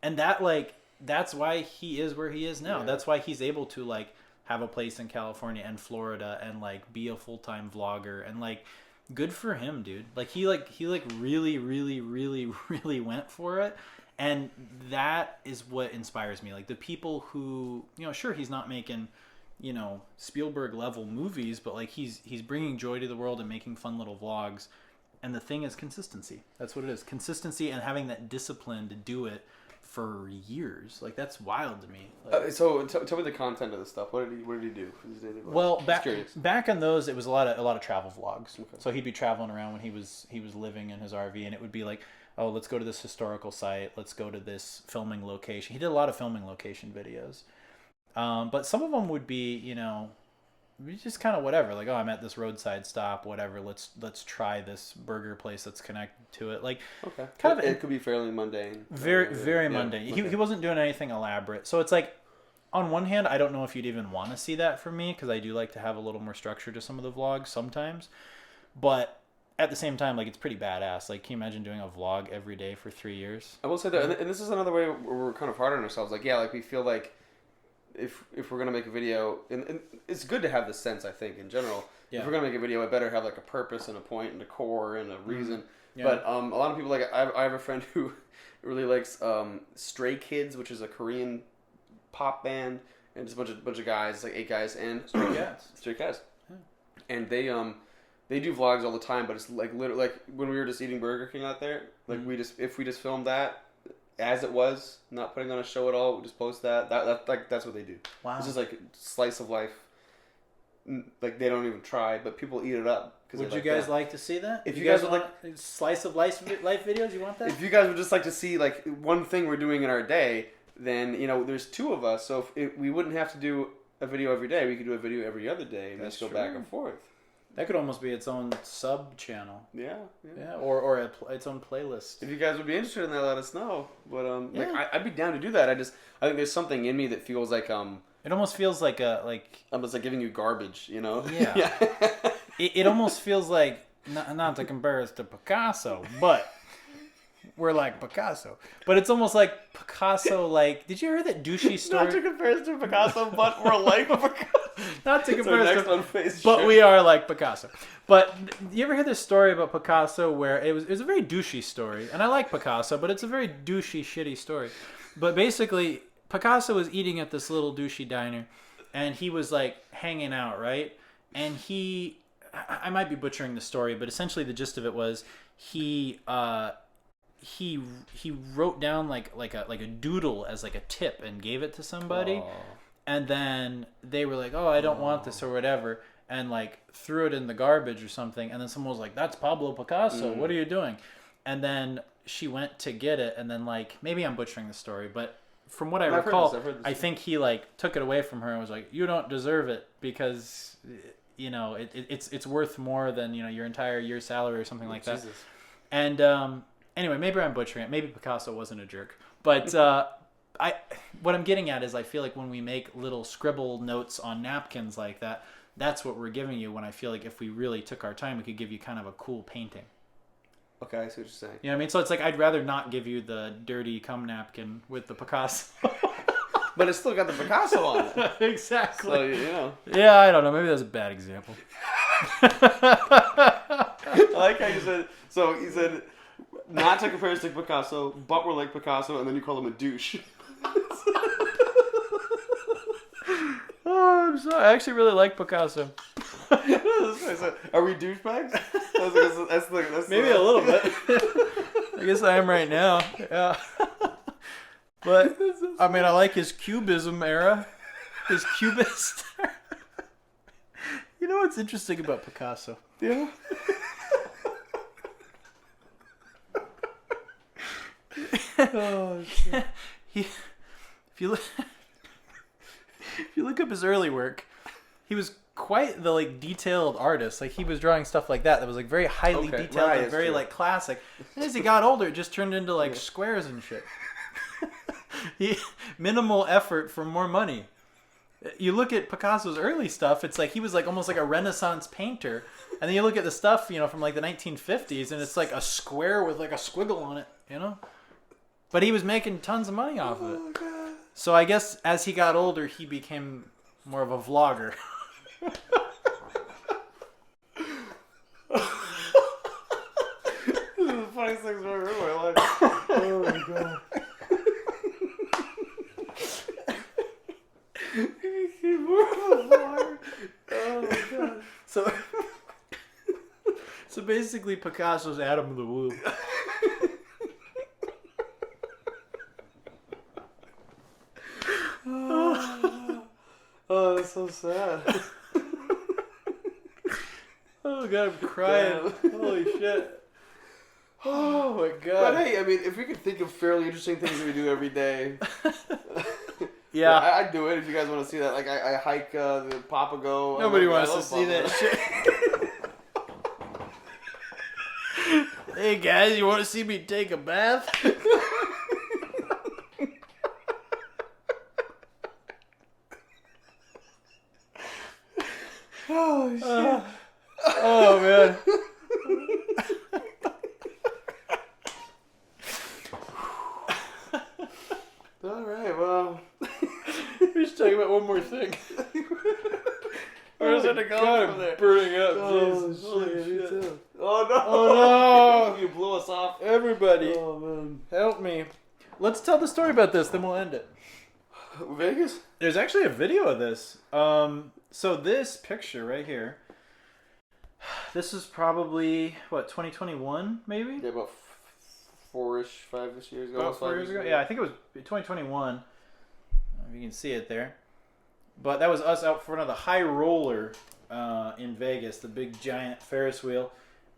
And that like, that's why he is where he is now. Yeah. That's why he's able to like have a place in California and Florida and like be a full-time vlogger, and like, good for him, dude. Like, he really, really, really, really went for it. And that is what inspires me. Like, the people who, you know, sure, he's not making, you know, Spielberg level movies, but like he's bringing joy to the world and making fun little vlogs. And the thing is consistency. That's what it is. Consistency and having that discipline to do it for years. Like, that's wild to me. Like, so tell me the content of this stuff. What did he do? Well, back in those, it was a lot of travel vlogs. Okay. So he'd be traveling around when he was living in his RV, and it would be like, oh, let's go to this historical site. Let's go to this filming location. He did a lot of filming location videos. But some of them would be, you know, just kind of whatever. Like, oh, I'm at this roadside stop, whatever. Let's try this burger place that's connected to it. Like, okay, kind of. It could be fairly mundane. Very mundane. He wasn't doing anything elaborate. So it's like, on one hand, I don't know if you'd even want to see that from me, because I do like to have a little more structure to some of the vlogs sometimes. But at the same time, like, it's pretty badass. Like, can you imagine doing a vlog every day for 3 years? I will say that, and this is another way where we're kind of hard on ourselves. Like, yeah, like, we feel like if we're going to make a video, and it's good to have this sense, I think, in general. Yeah. If we're going to make a video, it better have, like, a purpose and a point and a core and a reason. Yeah. But a lot of people, like, I have a friend who really likes Stray Kids, which is a Korean pop band, and just a bunch of guys, like 8 guys, and Stray Cats. Yeah. And they do vlogs all the time, but it's like literally, like when we were just eating Burger King out there, like if we just filmed that, as it was, not putting on a show at all. We just post that. That's what they do. Wow. It's just like slice of life. Like they don't even try, but people eat it up. Would you guys like to see that? If you guys would like slice of life videos, you want that? If you guys would just like to see like one thing we're doing in our day, then there's 2 of us, so if we wouldn't have to do a video every day. We could do a video every other day and just go back and forth. That could almost be its own sub channel. Yeah. Or its own playlist. If you guys would be interested in that, let us know. But I'd be down to do that. I think there's something in me that feels like It almost feels like almost like giving you garbage, Yeah. It almost feels like not to compare us to Picasso, but we're like Picasso. But it's almost like Picasso. Like, did you hear that douchey story? Not to compare us to Picasso, but we're like Picasso. Not to compare us to Unfazed but shirt. we are like Picasso. But you ever hear this story about Picasso where it was a very douchey story, and I like Picasso, but it's a very douchey, shitty story. But basically, Picasso was eating at this little douchey diner, and he was like hanging out, right? And I might be butchering the story, but essentially the gist of it was he wrote down like a doodle as like a tip and gave it to somebody, and then they were like, "Oh, I don't want this" or whatever, and like threw it in the garbage or something, and then someone was like, "That's Pablo Picasso. What are you doing?" And then she went to get it, and then like maybe I'm butchering the story, but from what I recall, I think he like took it away from her and was like, "You don't deserve it because it's worth more than your entire year's salary or something like that." And anyway, maybe I'm butchering it. Maybe Picasso wasn't a jerk, but what I'm getting at is I feel like when we make little scribble notes on napkins like that, that's what we're giving you. When I feel like if we really took our time, we could give you kind of a cool painting. Okay, I see what you're saying. You know what I mean? So it's like I'd rather not give you the dirty cum napkin with the Picasso. But it's still got the Picasso on it. Exactly. So, Yeah, I don't know. Maybe that's a bad example. I like how you said... So, you said, not to compare us to Picasso, but we're like Picasso, and then you call him a douche. Oh, I'm sorry. I actually really like Picasso. Are we douchebags? That's Maybe a little bit. I guess I am right now. Yeah. But, I mean, I like his Cubism era. His Cubist. You know what's interesting about Picasso? Yeah. Oh, shit. If you look up his early work, he was quite the like detailed artist. Like he was drawing stuff like that was like very highly detailed and very like classic. And as he got older, it just turned into like squares and shit. Minimal effort for more money. You look at Picasso's early stuff, it's like he was like almost like a Renaissance painter. And then you look at the stuff, from like the 1950s, and it's like a square with like a squiggle on it, But he was making tons of money off of it. God. So I guess as he got older, he became more of a vlogger. This is the funniest thing I've ever heard in my life. Oh my god. He became more of a vlogger. Oh my god. So basically Picasso's Adam the Woo. Oh, that's so sad. Oh god, I'm crying. Holy shit. Oh my god. But hey, I mean, if we could think of fairly interesting things we do every day. Yeah. I'd do it if you guys want to see that. Like, I hike the Papago. Nobody wants to see that shit. Hey guys, you want to see me take a bath? Oh, shit. Oh, man. All right, well. We should talk about one more thing. Where's it to go from there? Burning up. Oh, Jesus. Holy shit. shit. Oh, no. Oh, no. You blew us off. Everybody. Oh, man. Help me. Let's tell the story about this, then we'll end it. Vegas? There's actually a video of this. So this picture right here, this is probably, 2021 maybe? Yeah, about 5-ish years ago. About 4 years ago? Yeah, I think it was 2021. If you can see it there. But that was us out front of the High Roller in Vegas, the big giant Ferris wheel.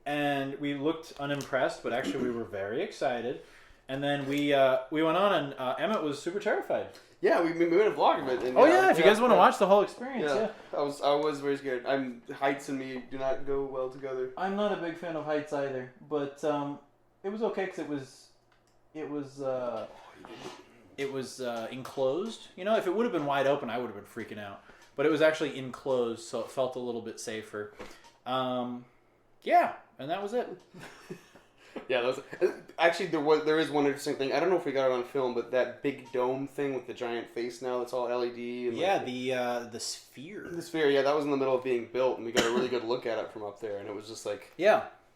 And we looked unimpressed, but actually we were very excited. And then we went on, and Emmett was super terrified. Yeah, we made a vlog of it. And, if you guys want to watch the whole experience, yeah. I was very scared. Heights and me do not go well together. I'm not a big fan of heights either, but it was okay because it was enclosed. You know, if it would have been wide open, I would have been freaking out. But it was actually enclosed, so it felt a little bit safer. Yeah, and that was it. Yeah, that was actually there is one interesting thing. I don't know if we got it on film, but that big dome thing with the giant face now that's all LED. And the sphere. The sphere, yeah, that was in the middle of being built, and we got a really good look at it from up there, and it was just like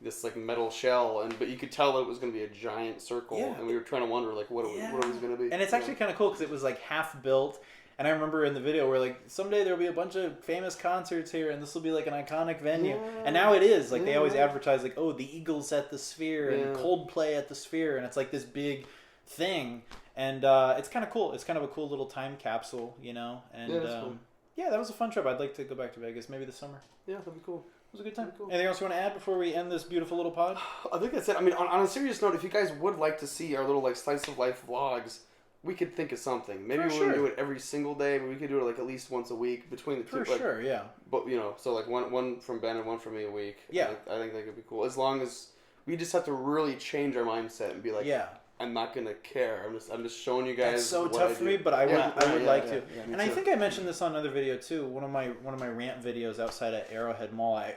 this like metal shell, but you could tell it was going to be a giant circle, and we were trying to wonder like what it was going to be. And it's actually kind of cool because it was like half built. And I remember in the video where like someday there'll be a bunch of famous concerts here, and this will be like an iconic venue. Yeah. And now it is like they always advertise like, oh, the Eagles at the Sphere and Coldplay at the Sphere, and it's like this big thing. And it's kind of cool. It's kind of a cool little time capsule, you know. And cool. That was a fun trip. I'd like to go back to Vegas maybe this summer. Yeah, that'd be cool. It was a good time. Cool. Anything else you want to add before we end this beautiful little pod? I think that's it. I mean, on a serious note, if you guys would like to see our little like slice of life vlogs, we could think of something. Maybe we wouldn't do it every single day, but we could do it like at least once a week between the two. For sure, yeah. But you know, so like one from Ben and one from me a week. Yeah, I think that could be cool. As long as we just have to really change our mindset and be like, I'm not gonna care. I'm just showing you guys. It's so tough for me, but I would like to. And I think I mentioned this on another video too. One of my rant videos outside at Arrowhead Mall. I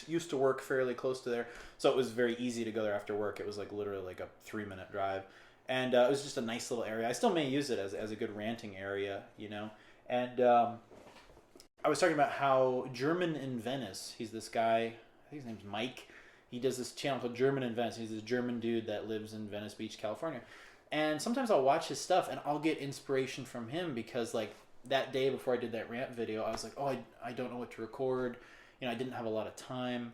used to work fairly close to there, so it was very easy to go there after work. It was like literally like a 3-minute drive. And it was just a nice little area. I still may use it as a good ranting area, you know. And I was talking about how German in Venice, he's this guy, I think his name's Mike. He does this channel called German in Venice. He's this German dude that lives in Venice Beach, California. And sometimes I'll watch his stuff and I'll get inspiration from him because like that day before I did that rant video, I was like, oh, I don't know what to record. You know, I didn't have a lot of time.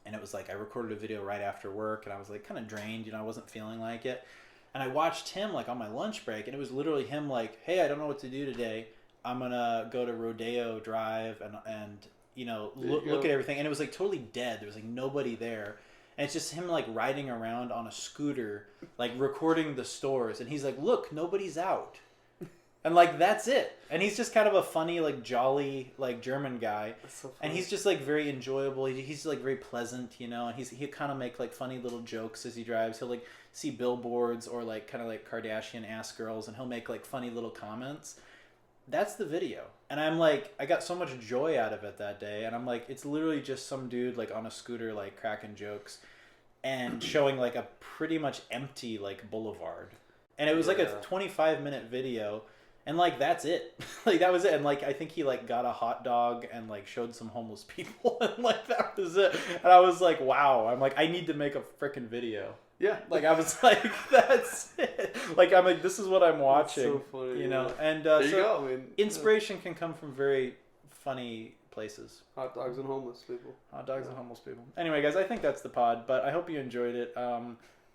And it was like I recorded a video right after work and I was like kind of drained, you know, I wasn't feeling like it. And I watched him like on my lunch break, and it was literally him like, "Hey, I don't know what to do today. I'm gonna go to Rodeo Drive and you know look at everything." And it was like totally dead. There was like nobody there, and it's just him like riding around on a scooter, like recording the stores. And he's like, "Look, nobody's out," and like that's it. And he's just kind of a funny, like jolly, like German guy, so and he's just like very enjoyable. He's like very pleasant, you know. And he'll kind of make like funny little jokes as he drives. He'll like see billboards or like kind of like Kardashian ass girls, and he'll make like funny little comments. That's the video, and I'm like, I got so much joy out of it that day. And I'm like, it's literally just some dude like on a scooter like cracking jokes and showing like a pretty much empty like boulevard. And it was like a 25-minute video. And like that's it. Like that was it. And like I think he like got a hot dog and like showed some homeless people and like that was it. And I was like, wow. I'm like, I need to make a freaking video. Yeah. Like I was like, that's it. Like I'm like, this is what I'm watching. That's so funny, you know. And there you go. I mean, inspiration can come from very funny places. Hot dogs and homeless people. Hot dogs and homeless people. Anyway, guys, I think that's the pod. But I hope you enjoyed it.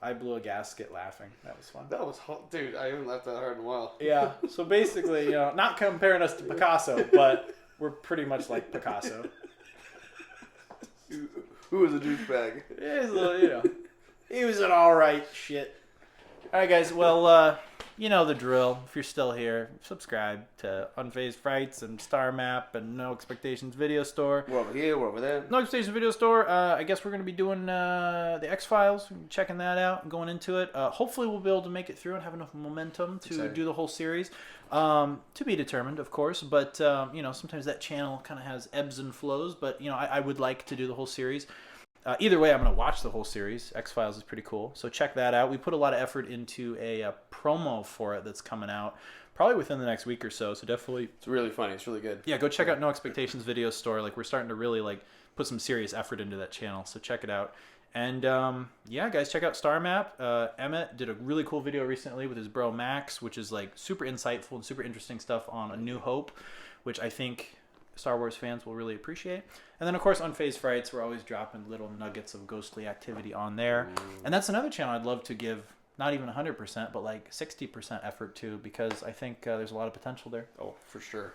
I blew a gasket laughing. That was fun. That was hot. Dude, I haven't laughed that hard in a while. Yeah. So basically, you know, not comparing us to Picasso, but we're pretty much like Picasso. Who was a douchebag? You know, he was an alright shit. Alright, guys. Well, you know the drill. If you're still here, subscribe to Unfazed Frights and Star Map and No Expectations Video Store. We're over here, we're over there. No Expectations Video Store. I guess we're going to be doing the X-Files, checking that out and going into it. Hopefully we'll be able to make it through and have enough momentum to do the whole series. To be determined, of course, but you know, sometimes that channel kind of has ebbs and flows, but you know, I would like to do the whole series. Either way, I'm going to watch the whole series. X-Files is pretty cool, so check that out. We put a lot of effort into a promo for it that's coming out probably within the next week or so, so definitely... It's really funny. It's really good. Yeah, go check out No Expectations Video Store. Like, we're starting to really, like, put some serious effort into that channel, so check it out. And, yeah, guys, check out Star Map. Emmett did a really cool video recently with his bro Max, which is, like, super insightful and super interesting stuff on A New Hope, which I think... Star Wars fans will really appreciate. And then, of course, Unfazed Frights, we're always dropping little nuggets of ghostly activity on there. And that's another channel I'd love to give not even 100%, but like 60% effort to, because I think there's a lot of potential there. Oh, for sure.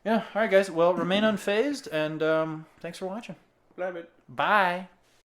Yeah. All right, guys. Well, remain unfazed, and thanks for watching. Love it. Bye.